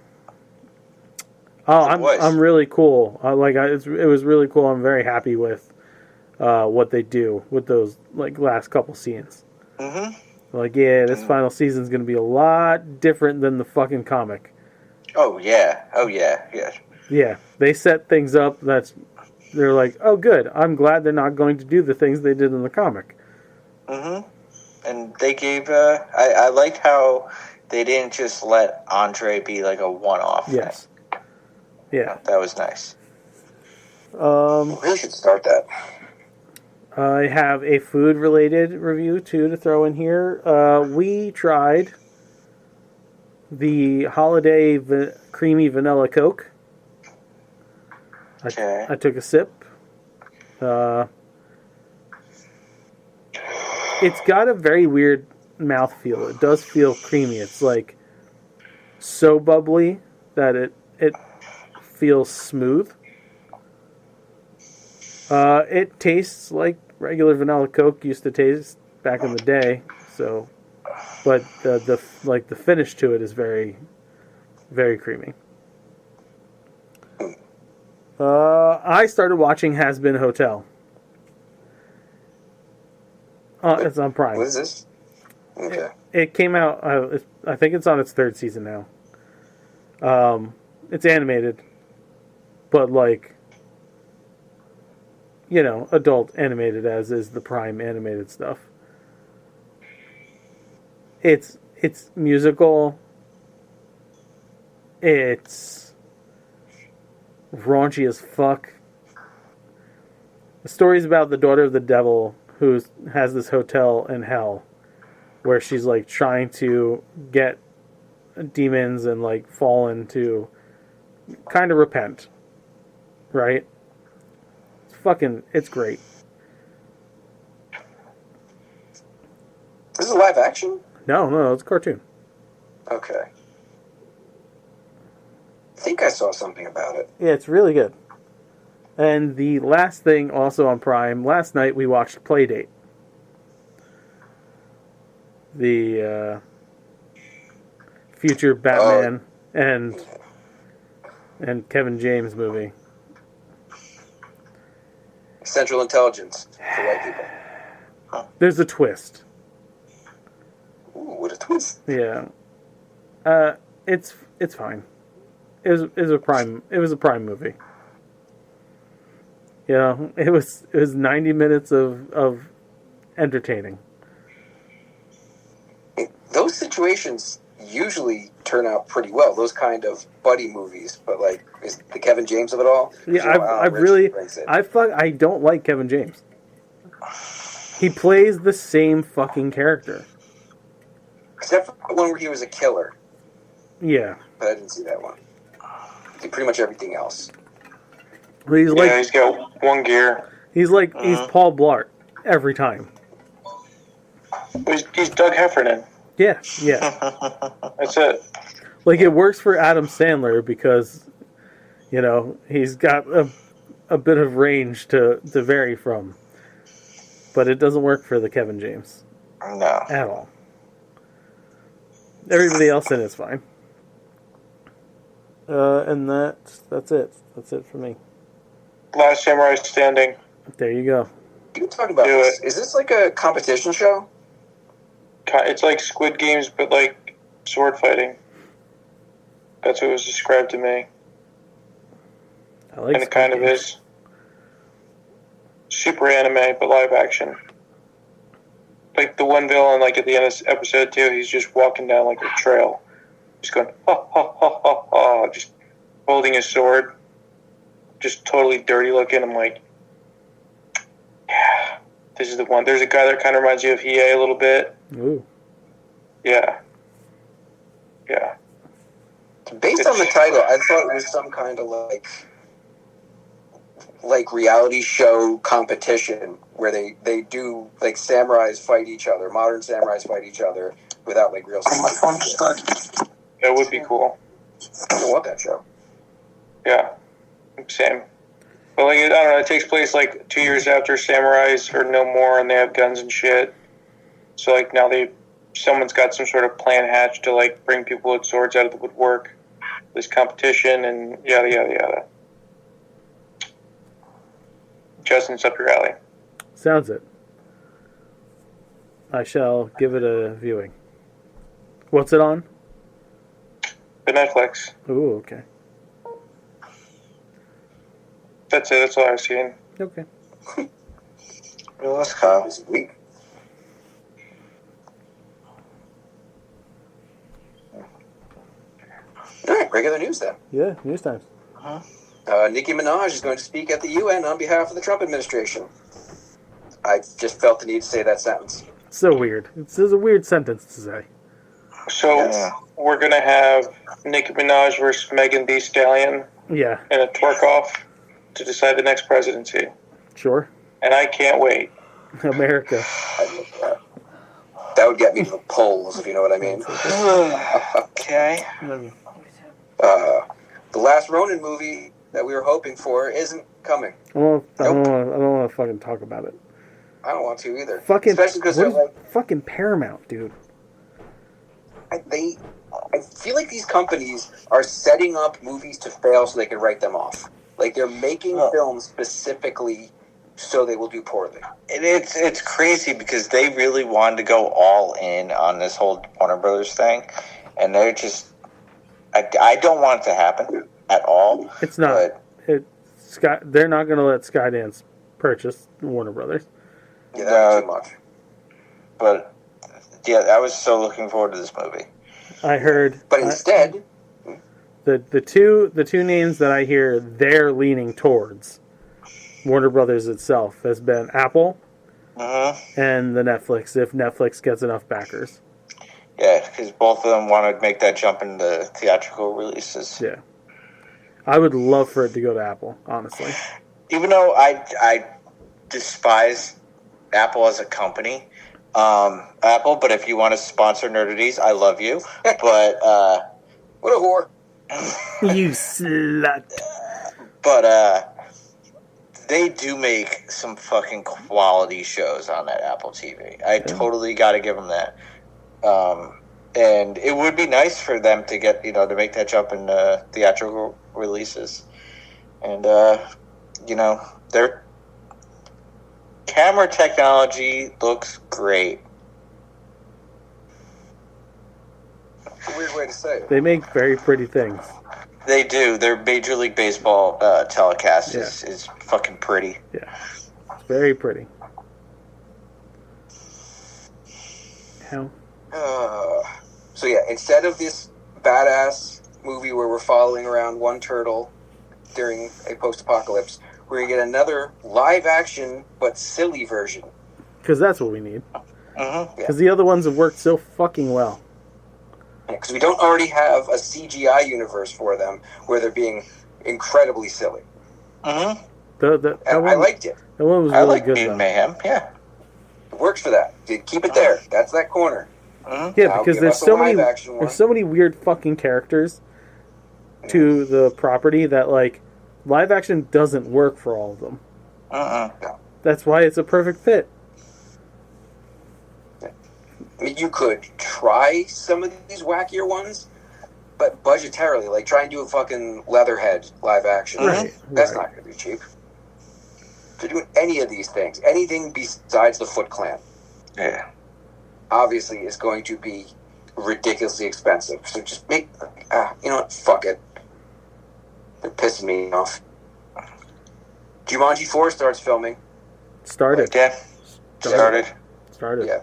Oh, It was. I'm really cool. It was really cool. I'm very happy with what they do with those like last couple scenes. Mm-hmm. Like, yeah, this final season's gonna be a lot different than the fucking comic. Oh yeah. Oh yeah. Yeah. Yeah, they set things up they're like, oh good, I'm glad they're not going to do the things they did in the comic. Mm-hmm. And they gave. I liked how they didn't just let Andre be like a one-off. Yes. Yeah. That was nice. We really should start that. I have a food-related review, too, to throw in here. We tried the holiday creamy vanilla Coke. Okay. I took a sip. It's got a very weird mouthfeel. It does feel creamy. It's like so bubbly that it feels smooth. It tastes like regular vanilla Coke used to taste back in the day. So, but the finish to it is very, very creamy. I started watching Has Been Hotel. It's on Prime. What is this? Okay. It came out. I think it's on its 3rd season now. It's animated, but like, you know, adult animated, as is the Prime animated stuff. It's musical. It's raunchy as fuck. The story's about the daughter of the devil who has this hotel in hell where she's like trying to get demons and like fallen to kind of repent. Right? It's great. This is a live action? No, it's a cartoon. Okay. I think I saw something about it. Yeah, it's really good. And the last thing also on Prime, last night we watched Playdate. The future Batman and Kevin James movie. Central Intelligence for white people. There's a twist. Ooh, what a twist. Yeah. It's fine. It was a Prime movie. You know, it was 90 minutes of entertaining. Those situations usually turn out pretty well. Those kind of buddy movies, but like is the Kevin James of it all? Yeah, Rich really, brings it. I don't like Kevin James. He plays the same fucking character. Except for the one where he was a killer, Yeah, but I didn't see that one. Did pretty much everything else. but he's Yeah, he's got one gear. he's Paul Blart every time. He's Doug Heffernan. Yeah. That's it. Like, it works for Adam Sandler because, you know, he's got a bit of range to vary from. But it doesn't work for the Kevin James. No. At all. Everybody else in it's fine. And that's it. That's it for me. Last Samurai Standing. There you go. You talk about Do this. Is this like a competition show? It's like Squid Games, but like sword fighting. That's what was described to me. I like And it kind of is. Super anime, but live action. Like the one villain, like at the end of episode 2, he's just walking down like a trail. Just going, ha, ha, ha, ha, ha. Just holding his sword. Just totally dirty looking. I'm like, yeah, this is the one. There's a guy that kind of reminds you of Hiei a little bit. Ooh. Yeah. Yeah. Based on the title, I thought it was some kind of like reality show competition where they do like samurais fight each other, modern samurais fight each other without like real. My phone's stuck. That would be cool. I don't want that show. Yeah. Same. But like, I don't know, it takes place like 2 years after samurais are no more and they have guns and shit. So like now someone's got some sort of plan hatched to like bring people with swords out of the woodwork. This competition and yada yada yada. Justin, it's up your alley. Sounds it. I shall give it a viewing. What's it on? The Netflix. Ooh, okay. That's it. That's all I've seen. Okay. Well, that's Kyle. This week. All right, regular news then. Yeah, news times. Nicki Minaj is going to speak at the UN on behalf of the Trump administration. I just felt the need to say that sentence. So weird. It's a weird sentence to say. So Yes. we're gonna have Nicki Minaj versus Megan Thee Stallion Yeah, in a twerk-off to decide the next presidency, sure. and I can't wait. America. I'd look at that. That would get me to the polls, if you know what I mean. Okay. The last Ronin movie that we were hoping for isn't coming. I don't want to fucking talk about it. I don't want to either. Fucking, Especially because what they're is fucking Paramount, dude. I feel like these companies are setting up movies to fail so they can write them off. Like they're making films specifically so they will do poorly. It's crazy because they really wanted to go all in on this whole Warner Brothers thing, and they're just. I don't want it to happen at all. It's not. They're not going to let Skydance purchase Warner Brothers. Yeah, that's too much. But yeah, I was so looking forward to this movie. I heard. But instead, the two names that I hear they're leaning towards Warner Brothers itself has been Apple and the Netflix, if Netflix gets enough backers. Yeah, because both of them want to make that jump into theatrical releases. Yeah. I would love for it to go to Apple, honestly. Even though I despise Apple as a company, Apple, but if you want to sponsor Nerdities, I love you. But what a whore. You slut. But they do make some fucking quality shows on that Apple TV. I totally got to give them that. And it would be nice for them to get, to make that jump in theatrical releases. And, their camera technology looks great. It's a weird way to say it. They make very pretty things. They do. Their Major League Baseball telecast is fucking pretty. Yeah. It's very pretty. How? So yeah, instead of this badass movie where we're following around one turtle during a post-apocalypse, we're going to get another live-action but silly version. Because that's what we need. Mm-hmm. Because the other ones have worked so fucking well. Because we don't already have a CGI universe for them where they're being incredibly silly. Mm-hmm. I liked it. That one was I really like good. Mutant Though. Mayhem. Yeah. It works for that. Keep it there. That's that corner. Mm-hmm. Yeah, Now because give there's us a so many live-action one. there's so many weird fucking characters to the property that like live action doesn't work for all of them. Uh-uh. That's why it's a perfect fit. I mean, you could try some of these wackier ones, but budgetarily, like try and do a fucking Leatherhead live action. Right. That's right. not going to be cheap. If you're doing any of these things, anything besides the Foot Clan, Yeah. obviously is going to be ridiculously expensive. So just make, you know what? Fuck it. They're pissing me off. Jumanji 4 starts filming. Started. Yeah. Started. Yeah.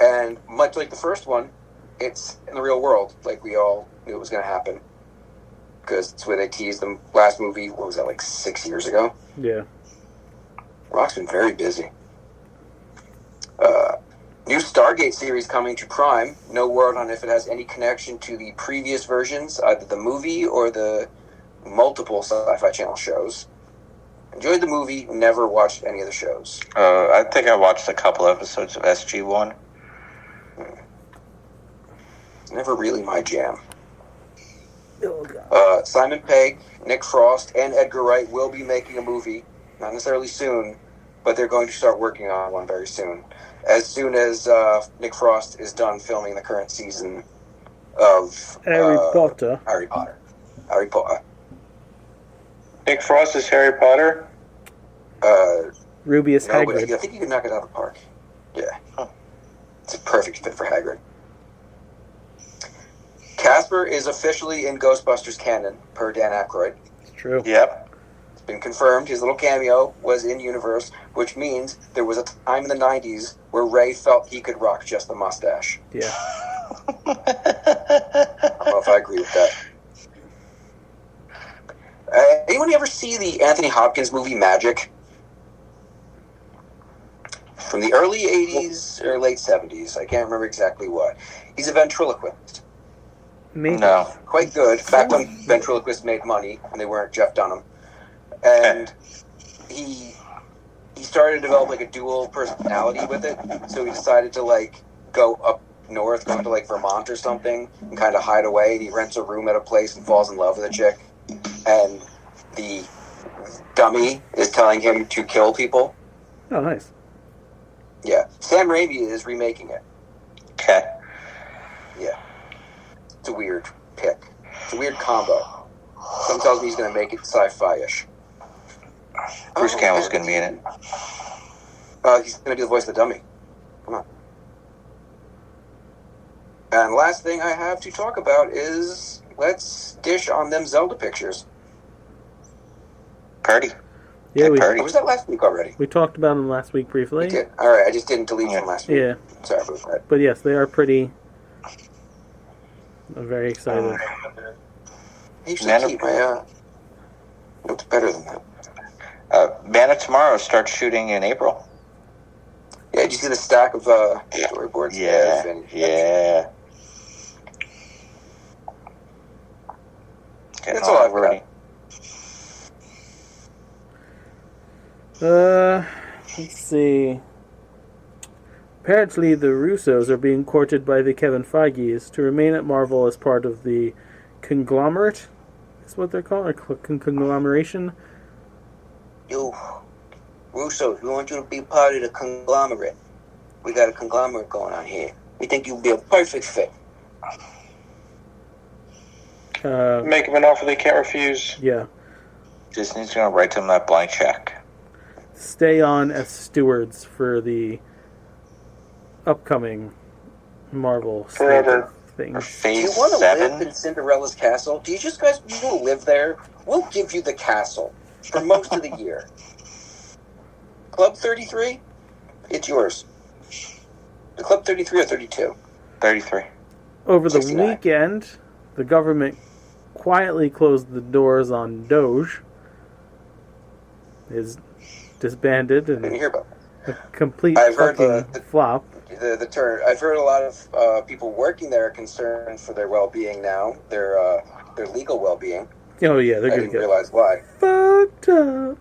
And much like the first one, it's in the real world, like we all knew it was going to happen. Because it's where they teased the last movie, what was that, like 6 years ago? Yeah. Rock's been very busy. New Stargate series coming to Prime. No word on if it has any connection to the previous versions, either the movie or the multiple Sci-Fi Channel shows. Enjoyed the movie, never watched any of the shows. I think I watched a couple episodes of SG-1. Never really my jam. Oh, God. Simon Pegg, Nick Frost, and Edgar Wright will be making a movie. Not necessarily soon, but they're going to start working on one very soon. As soon as Nick Frost is done filming the current season of Harry Potter. Harry Potter. Nick Frost is Harry Potter. Rubius No, but Hagrid. I think you can knock it out of the park. Yeah. It's a perfect fit for Hagrid. Casper is officially in Ghostbusters canon, per Dan Aykroyd. It's true. Yep. It's been confirmed his little cameo was in universe, which means there was a time in the 90s where Ray felt he could rock just the mustache. Yeah. I don't know if I agree with that. Anyone ever see the Anthony Hopkins movie Magic? From the early 80s or late 70s. I can't remember exactly what. He's a ventriloquist. Maybe. No. Quite good. Back when ventriloquists made money and they weren't Jeff Dunham. And he started to develop like a dual personality with it. So he decided to like go up north, go to like Vermont or something and kind of hide away. And he rents a room at a place and falls in love with a chick. And the dummy is telling him to kill people. Oh, nice. Yeah. Sam Raimi is remaking it. Okay. Yeah. It's a weird pick. It's a weird combo. Some tells me he's going to make it sci-fi-ish. Bruce Campbell's going to be in it. He's going to do the voice of the dummy. Come on. And last thing I have to talk about is let's dish on them Zelda pictures. Party. Yeah, we, Party. Or was that last week already? we talked about them last week We briefly. did. All right, I just didn't delete from last week. Yeah. Sorry about that. But yes, they are pretty. I'm very excited. I usually keep my notes better than that. Man of Tomorrow starts shooting in April. Yeah, did you see the stack of storyboards? Yeah. Getting That's all I've ready. Let's see. Apparently, the Russos are being courted by the Kevin Feiges to remain at Marvel as part of the conglomerate. Is what they're called, or conglomeration. Yo, Russo, we want you to be part of the conglomerate. We got a conglomerate going on here. We think you'll be a perfect fit. Make them an offer they can't refuse. Yeah. Disney's going to write them that blank check. Stay on as stewards for the upcoming Marvel Forever. For Do things. you phase want to live 7? in Cinderella's castle? Do you just guys want to live there? We'll give you the castle for most of the year. Club 33, it's yours. The Club 33 or 32? 33. Over the 69. weekend, the government quietly closed the doors on Doge. Is disbanded I didn't and hear about a complete I've heard fucking flop. the term. I've heard a lot of people working there are concerned for their well-being now, their legal well-being. Oh yeah, they're I gonna didn't get realize why. fucked up.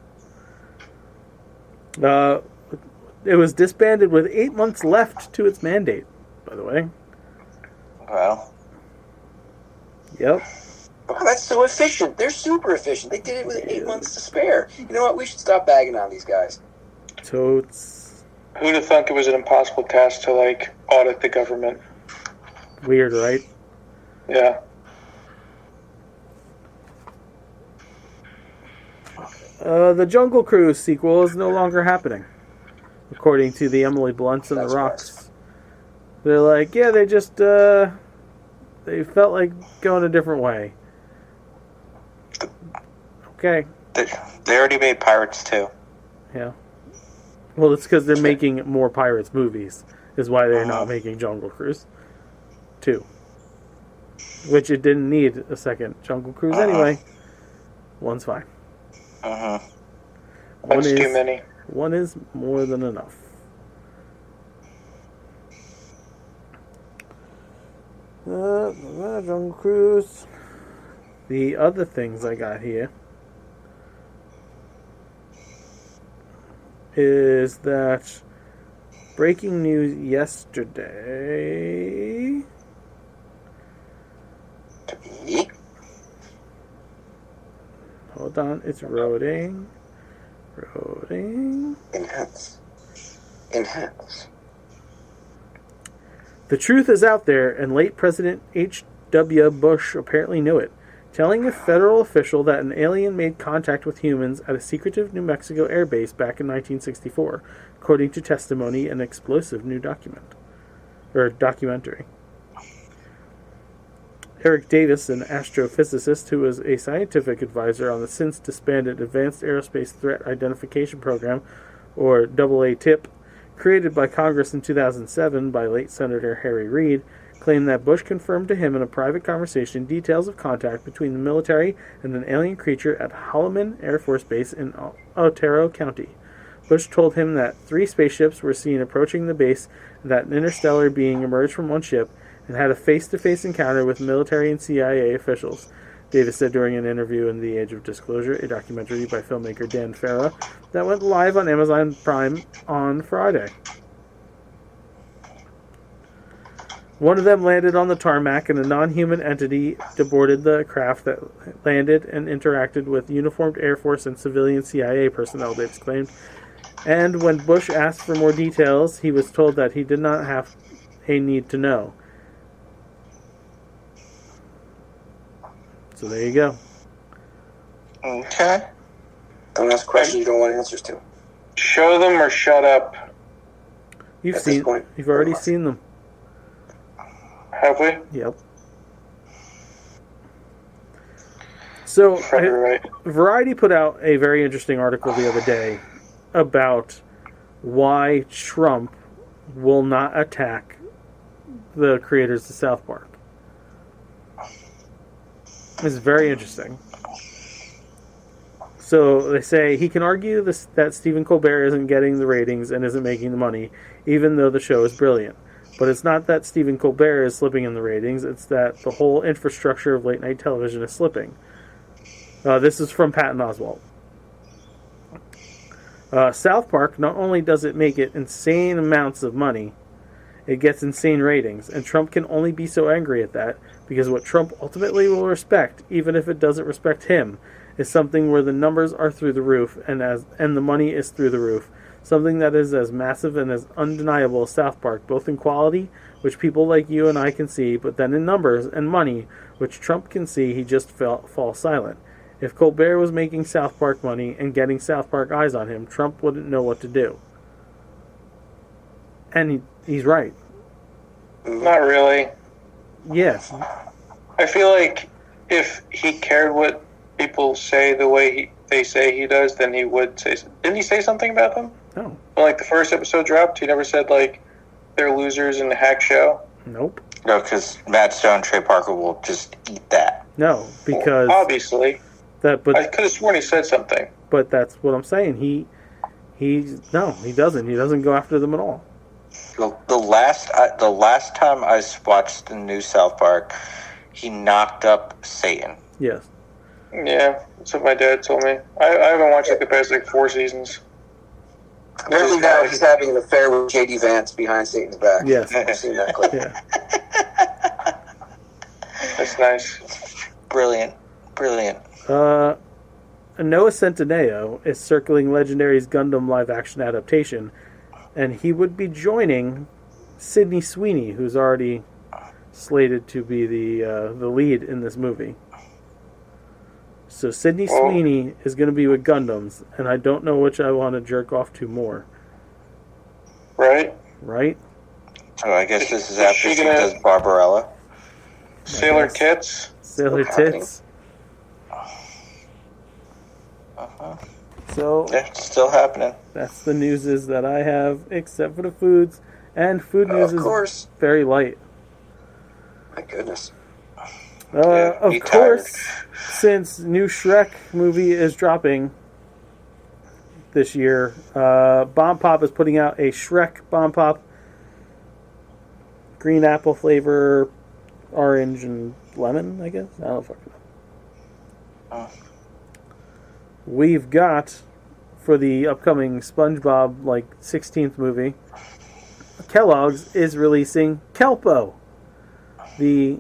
It was disbanded with 8 months left to its mandate, by the way. Well, Yep. Oh, that's so efficient. They're super efficient. They did it with 8 months to spare. You know what? We should stop bagging on these guys. Totes. Who'd have thunk it was an impossible task to, like, audit the government? Weird, right? Yeah. The Jungle Cruise sequel is no longer happening, according to the Emily Blunts and That's the Rocks. They're like, yeah, they just, they felt like going a different way. Okay. They already made Pirates 2. Yeah. Well, it's because they're making more Pirates movies, is why they're not making Jungle Cruise 2. Which it didn't need a second Jungle Cruise anyway. One's fine. uh-huh. That's too many. One is more than enough. Jungle Cruise. The other things I got here is that breaking news yesterday. Hold on, it's loading. Enhance. The truth is out there, and late President H.W. Bush apparently knew it, telling a federal official that an alien made contact with humans at a secretive New Mexico air base back in 1964, according to testimony in an explosive new documentary. Eric Davis, an astrophysicist who was a scientific advisor on the since disbanded Advanced Aerospace Threat Identification Program, or AA-TIP, created by Congress in 2007 by late Senator Harry Reid, claimed that Bush confirmed to him in a private conversation details of contact between the military and an alien creature at Holloman Air Force Base in Otero County. Bush told him that 3 spaceships were seen approaching the base and that an interstellar being emerged from one ship and had a face-to-face encounter with military and CIA officials. Davis said during an interview in The Age of Disclosure, a documentary by filmmaker Dan Farah, that went live on Amazon Prime on Friday. One of them landed on the tarmac, and a non-human entity deboarded the craft that landed and interacted with uniformed Air Force and civilian CIA personnel, Davis claimed. And when Bush asked for more details, he was told that he did not have a need to know. So there you go. Okay. Don't ask questions you don't want answers to. Show them or shut up. You've At this seen, point, you've already pretty much. seen them. Have we? Yep. So, Probably right. Variety put out a very interesting article the other day about why Trump will not attack the creators of South Park. It's very interesting. So they say he can argue that Stephen Colbert isn't getting the ratings and isn't making the money, even though the show is brilliant. But it's not that Stephen Colbert is slipping in the ratings, it's that the whole infrastructure of late-night television is slipping. This is from Patton Oswalt. South Park, not only does it make it insane amounts of money, it gets insane ratings, and Trump can only be so angry at that, because what Trump ultimately will respect, even if it doesn't respect him, is something where the numbers are through the roof, and the money is through the roof. Something that is as massive and as undeniable as South Park, both in quality, which people like you and I can see, but then in numbers and money, which Trump can see, he just falls silent. If Colbert was making South Park money and getting South Park eyes on him, Trump wouldn't know what to do. And he's right. Not really. Yeah. I feel like if he cared what people say the way they say he does, then he would say. Didn't he say something about them? No. When, like, the first episode dropped, he never said, like, they're losers in the hack show. Nope. No, because Matt Stone, Trey Parker will just eat that. No, because Well, obviously, that. But I could have sworn he said something. But that's what I'm saying. He doesn't. He doesn't go after them at all. The last time I watched the new South Park, he knocked up Satan. Yes. Yeah, that's what my dad told me. I haven't watched like the past like 4 seasons. Apparently now he's having an affair with J.D. Vance behind Satan's back. Yes. I've seen that clip. Yeah. That's nice. Brilliant. Noah Centineo is circling Legendary's Gundam live-action adaptation, and he would be joining Sydney Sweeney, who's already slated to be the lead in this movie. So Sydney Sweeney is going to be with Gundams, and I don't know which I want to jerk off to more. Right? Right? So I guess this is after she does Barbarella. Sailor Tits. Sailor Tits. So Yeah, it's still happening. that's the news is that I have, except for the foods, and food news Of is course. very light. My goodness. Of me course, since new Shrek movie is dropping this year, Bomb Pop is putting out a Shrek Bomb Pop, green apple flavor, orange and lemon, I guess. I don't fucking know. We've got, for the upcoming SpongeBob, 16th movie, Kellogg's is releasing Kelpo, the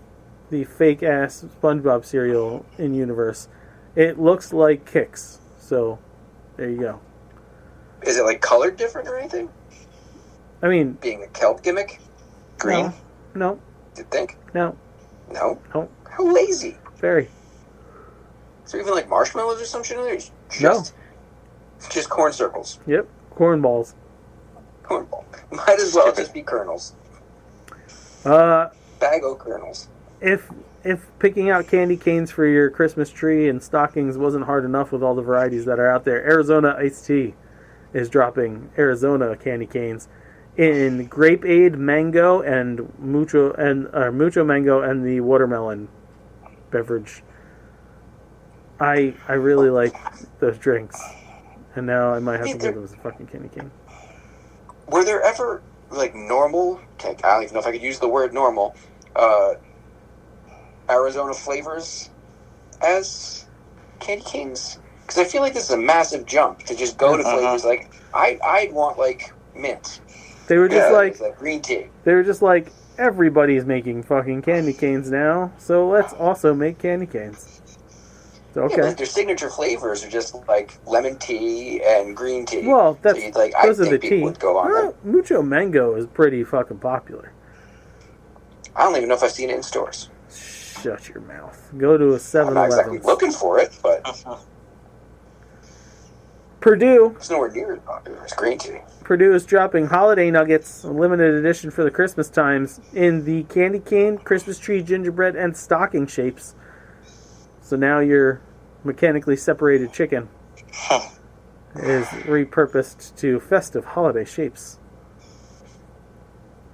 fake-ass SpongeBob cereal in universe. It looks like Kix, so there you go. Is it like colored different or anything? I mean, Being a kelp gimmick? Green? no, Do you think? no, No. no, How lazy. very. Is there even like marshmallows or some shit in there? It's No. Just corn circles. Yep, cornballs. Cornball. Might as well just be kernels. Bag o' kernels. If picking out candy canes for your Christmas tree and stockings wasn't hard enough with all the varieties that are out there, Arizona Iced Tea is dropping Arizona candy canes in grapeade, mango, and mucho mango and the watermelon beverage. I really like those drinks, and now I might have to give them as a fucking candy cane. Were there ever like normal? I don't even know if I could use the word normal. Arizona flavors as candy canes? Because I feel like this is a massive jump to just go to flavors like I'd want like mint. They were just like green tea. They were just like, everybody's making fucking candy canes now, so let's also make candy canes. So, okay. Yeah, but their signature flavors are just like lemon tea and green tea. Well, that's so I those are the think people tea. would go on that. Mucho mango is pretty fucking popular. I don't even know if I've seen it in stores. Shut your mouth. Go to a I'm 7-Eleven. not exactly looking for it, but Purdue it's nowhere near as popular as green tea. Purdue is dropping holiday nuggets, a limited edition for the Christmas times, in the candy cane, Christmas tree, gingerbread, and stocking shapes. So now your mechanically separated chicken is repurposed to festive holiday shapes.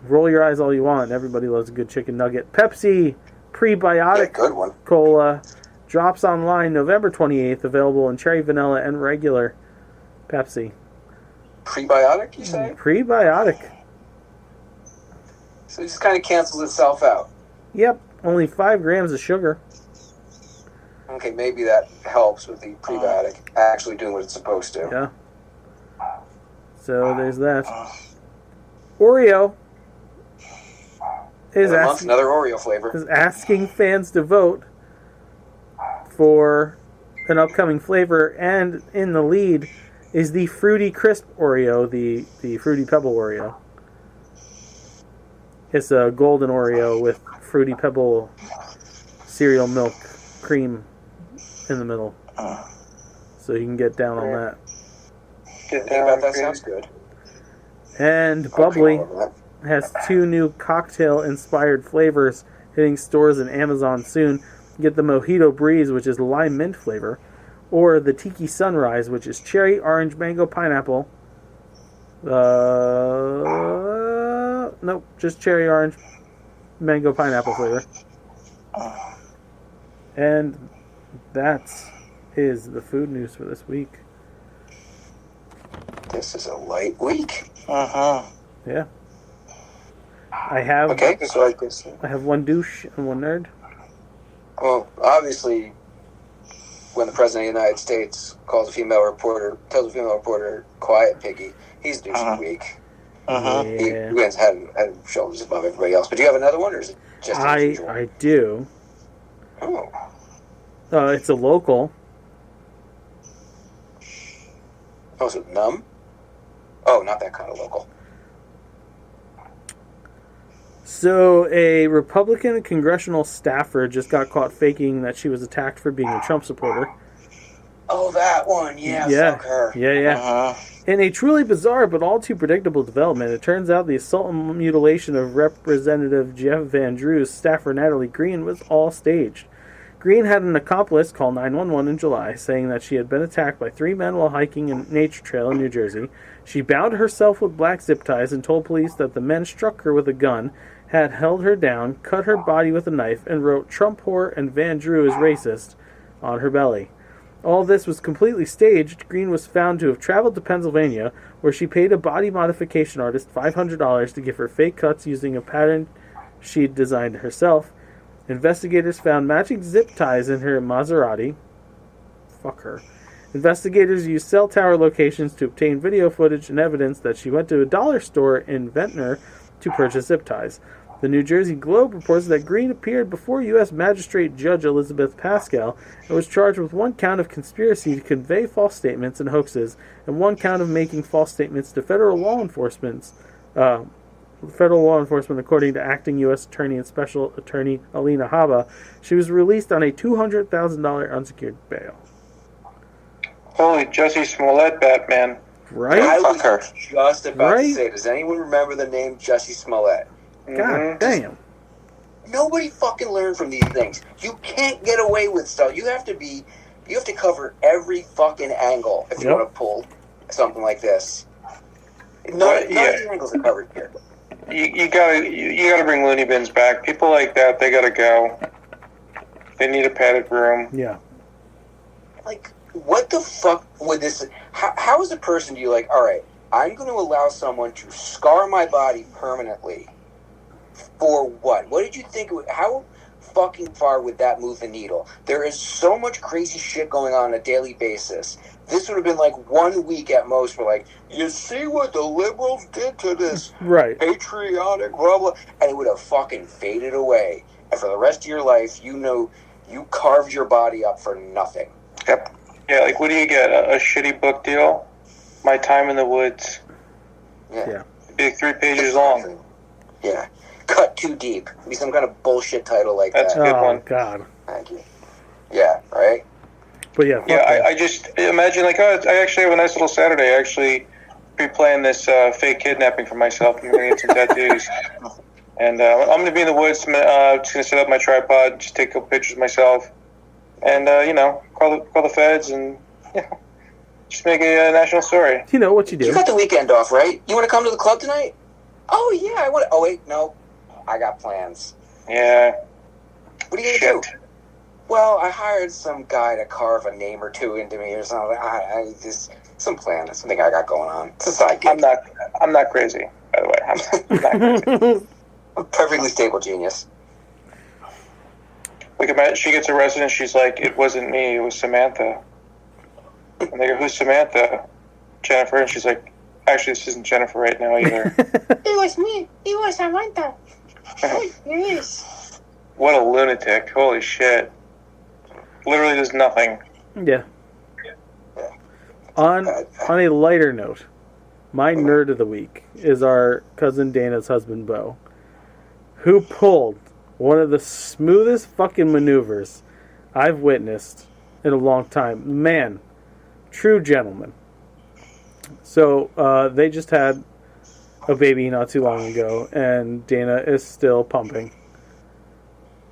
Roll your eyes all you want. Everybody loves a good chicken nugget. Pepsi Prebiotic Good one. Cola drops online November 28th, available in cherry vanilla and regular Pepsi. Prebiotic, you say? Prebiotic. So it just kind of cancels itself out. Yep, only 5 grams of sugar. Okay, maybe that helps with the prebiotic actually doing what it's supposed to. Yeah. So there's that. Oreo is Another Oreo flavor. asking fans to vote for an upcoming flavor, and in the lead is the Fruity Crisp Oreo, the Fruity Pebble Oreo. It's a golden Oreo with Fruity Pebble cereal milk cream in the middle. So you can get down on that. Get Think about that sounds good. And Bubbly has 2 new cocktail-inspired flavors hitting stores and Amazon soon. Get the Mojito Breeze, which is lime mint flavor, or the Tiki Sunrise, which is cherry, orange, mango, pineapple. Nope, just cherry, orange, mango, pineapple flavor. And that is the food news for this week. This is a light week. Yeah. I have So I guess. I have one douche and one nerd. Well, obviously, when the president of the United States tells a female reporter, "Quiet, piggy," he's douche of the week. He wins head and shoulders above everybody else. But do you have another one, or is it just as usual? I do. Oh. It's a local. Oh, is it numb? Oh, not that kind of local. So, a Republican congressional staffer just got caught faking that she was attacked for being a Trump supporter. Oh, that one. Yeah. Fuck her. Yeah. In a truly bizarre but all too predictable development, it turns out the assault and mutilation of Representative Jeff Van Drew's staffer Natalie Green was all staged. Green had an accomplice call 911 in July, saying that she had been attacked by 3 men while hiking a nature trail in New Jersey. She bound herself with black zip ties and told police that the men struck her with a gun, had held her down, cut her body with a knife, and wrote "Trump whore" and "Van Drew is racist" on her belly. All this was completely staged. Green was found to have traveled to Pennsylvania, where she paid a body modification artist $500 to give her fake cuts using a pattern she'd designed herself. Investigators found matching zip ties in her Maserati. Fuck her. Investigators used cell tower locations to obtain video footage and evidence that she went to a dollar store in Ventnor to purchase zip ties. The New Jersey Globe reports that Green appeared before U.S. Magistrate Judge Elizabeth Pascal and was charged with 1 count of conspiracy to convey false statements and hoaxes and 1 count of making false statements to federal law enforcement, according to Acting U.S. Attorney and Special Attorney Alina Habba. She was released on a $200,000 unsecured bail. Holy Jussie Smollett, Batman. Right? I was just about Right? to say, does anyone remember the name Jussie Smollett? God damn. Nobody fucking learned from these things. You can't get away with stuff. You have to cover every fucking angle if you want to pull something like this. None of the angles are covered here. You gotta bring loony bins back. People like that, they gotta go. They need a padded room. Yeah. Like, what the fuck would this... How is a person, do you like, all right, I'm going to allow someone to scar my body permanently for what? What did you think? How fucking far would that move the needle? There is so much crazy shit going on a daily basis. This would have been like 1 week at most for like, you see what the liberals did to this patriotic blah blah, and it would have fucking faded away. And for the rest of your life, you know, you carved your body up for nothing. Yep. Yeah, like what do you get? A shitty book deal? My Time in the Woods. Yeah. Be like 3 pages long. Yeah. Cut Too Deep. Be some kind of bullshit title like That's that. a good one. God. Thank you. Yeah, right? But yeah, I just imagine like, I actually have a nice little Saturday. I actually pre-planned this fake kidnapping for myself. I'm going to get some tattoos. And I'm going to be in the woods. I'm just going to set up my tripod, just take a couple pictures of myself. And, call the feds and, just make a national story. You know what you do. You got the weekend off, right? You want to come to the club tonight? Oh, yeah, I want to. Oh, wait, no. I got plans. Yeah. What are you going to do? Well, I hired some guy to carve a name or two into me or something. I just some plan, something I got going on. It's a side gig. I'm not crazy, by the way. I'm not crazy. I'm a perfectly stable genius. Like, she gets arrested and she's like, "It wasn't me. It was Samantha." And they go, "Who's Samantha?" "Jennifer." And she's like, "Actually, this isn't Jennifer right now either." It was me. It was Samantha. Yes. What a lunatic! Holy shit! Literally does nothing. Yeah. On a lighter note, my nerd of the week is our cousin Dana's husband, Bo, who pulled one of the smoothest fucking maneuvers I've witnessed in a long time. Man, true gentleman. So, they just had a baby not too long ago, and Dana is still pumping.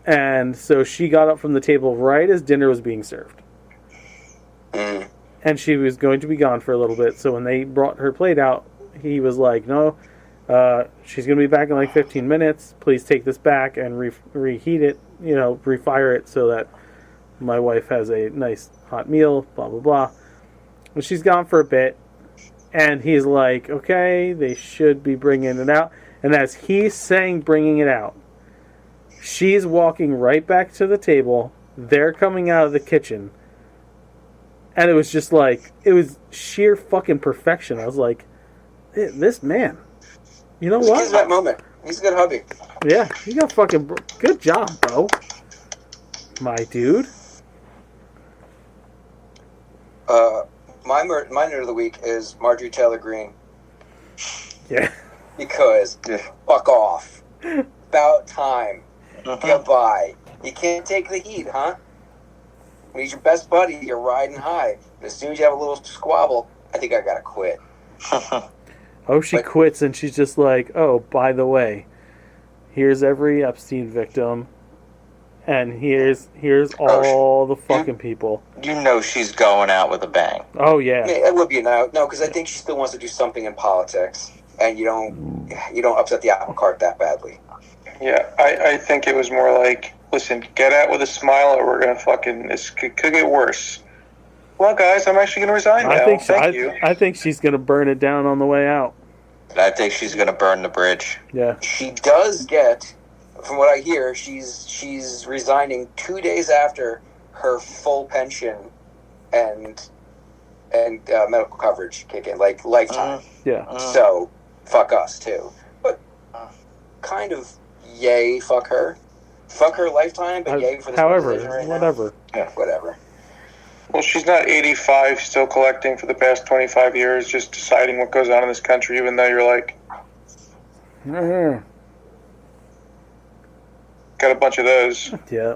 And so she got up from the table right as dinner was being served. Mm. And she was going to be gone for a little bit. So when they brought her plate out, he was like, no, she's going to be back in like 15 minutes. Please take this back and reheat it, refire it so that my wife has a nice hot meal, blah, blah, blah. And she's gone for a bit. And he's like, okay, they should be bringing it out. And as he's saying bringing it out, she's walking right back to the table. They're coming out of the kitchen. And it was just like, it was sheer fucking perfection. I was like, this man, you know what? He's that moment. He's a good hubby. Yeah, you got fucking, good job, bro. My dude. My nerd of the week is Marjorie Taylor Greene. Yeah. Because, fuck off. About time. Goodbye. You can't take the heat, huh? When he's your best buddy, you're riding high. But as soon as you have a little squabble, I think I gotta quit. She quits and she's just like, oh, by the way, here's every Epstein victim. And here's all the fucking people. You know she's going out with a bang. Oh, yeah. It would be a no, because I think she still wants to do something in politics. And you don't upset the apple cart that badly. Yeah, I think it was more like, listen, get out with a smile or we're going to fucking, this could get worse. Well, guys, I'm actually going to resign now. Thank you. I think she's going to burn it down on the way out. I think she's going to burn the bridge. Yeah. She does get, from what I hear, she's resigning 2 days after her full pension and medical coverage kick in, like lifetime. Yeah. So, fuck us, too. But kind of, yay, fuck her. Fuck her lifetime, but yay for this position right whatever. Now. Yeah, whatever. Well, she's not 85, still collecting for the past 25 years, just deciding what goes on in this country, even though you're like, got a bunch of those. Yeah.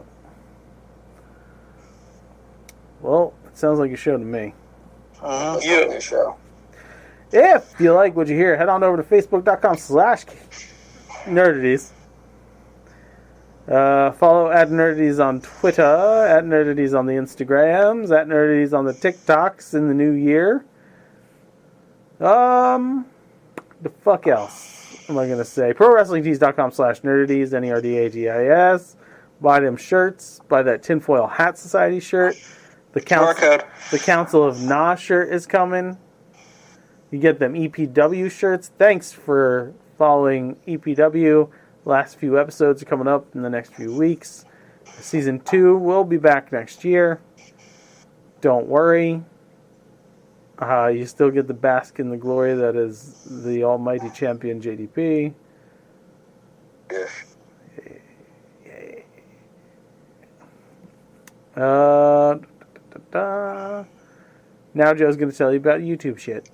Well, it sounds like a show to me. Yeah. Show. If you like what you hear, head on over to facebook.com/nerdities. Follow @Nerdities on Twitter, @Nerdities on the Instagrams, @Nerdities on the TikToks in the new year. The fuck else am I gonna say? ProWrestlingTees.com/Nerdities, NERDAGIS. Buy them shirts. Buy that Tinfoil Hat Society shirt. The Council of Nah shirt is coming. You get them EPW shirts. Thanks for following EPW. Last few episodes are coming up in the next few weeks. Season 2 will be back next year. Don't worry. You still get the bask in the glory that is the almighty champion JDP. Now Joe's going to tell you about YouTube shit.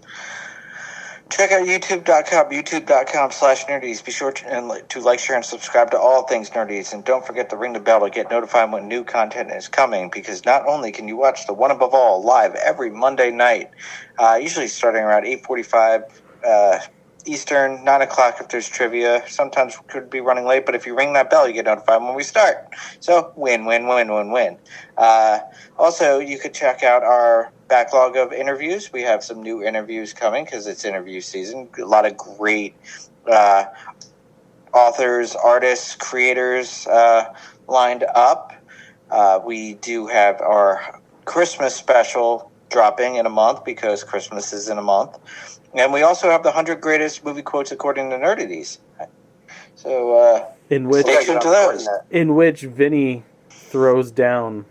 Check out youtube.com/nerdies. Be sure to like, share, and subscribe to all things nerdies. And don't forget to ring the bell to get notified when new content is coming, because not only can you watch The One Above All live every Monday night, usually starting around 8:45 Eastern, 9 o'clock if there's trivia. Sometimes we could be running late, but if you ring that bell, you get notified when we start. So, win, win, win, win, win. Also, you could check out our backlog of interviews. We have some new interviews coming because it's interview season. A lot of great authors, artists, creators lined up. We do have our Christmas special dropping in a month because Christmas is in a month. And we also have the 100 greatest movie quotes according to Nerdities. So, stay tuned to those. In which Vinny throws down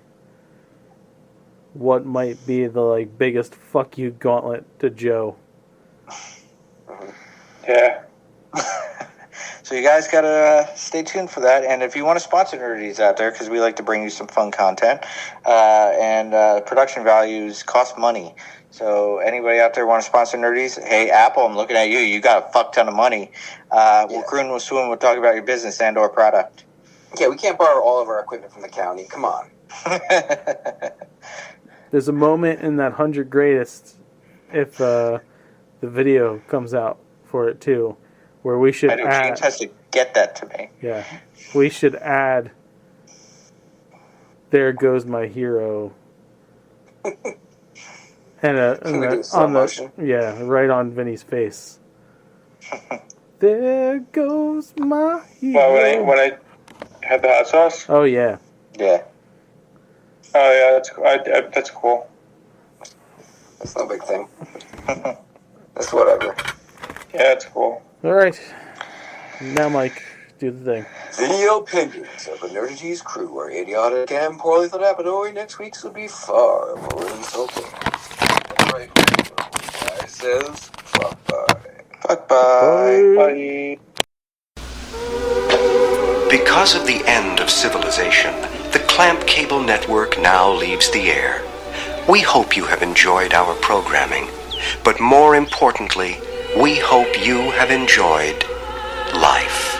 what might be the biggest fuck you gauntlet to Joe. Yeah. So you guys gotta stay tuned for that. And if you want to sponsor Nerdities out there, because we like to bring you some fun content, and production values cost money. So anybody out there want to sponsor Nerdities? Hey, Apple, I'm looking at you. You got a fuck ton of money. We'll croon, we'll swim, we'll talk about your business and or product. Yeah, we can't borrow all of our equipment from the county. Come on. There's a moment in that 100 greatest, if the video comes out for it too, where we should I know add. James has to get that to me. Yeah, we should add There goes my hero. And, Can we do slow motion? yeah, right on Vinny's face. There goes my hero. Well, when I had the hot sauce. Oh yeah. Yeah. Oh yeah, that's cool. That's no big thing. That's whatever. Yeah, that's cool. All right. Now, Mike, do the thing. The opinions of the Nerdities crew are idiotic and poorly thought out, but next week's will be far more insulting. Alright, I says, fuck bye. Fuck bye. Bye. Because of the end of civilization, the Clamp Cable Network now leaves the air. We hope you have enjoyed our programming, but more importantly, we hope you have enjoyed life.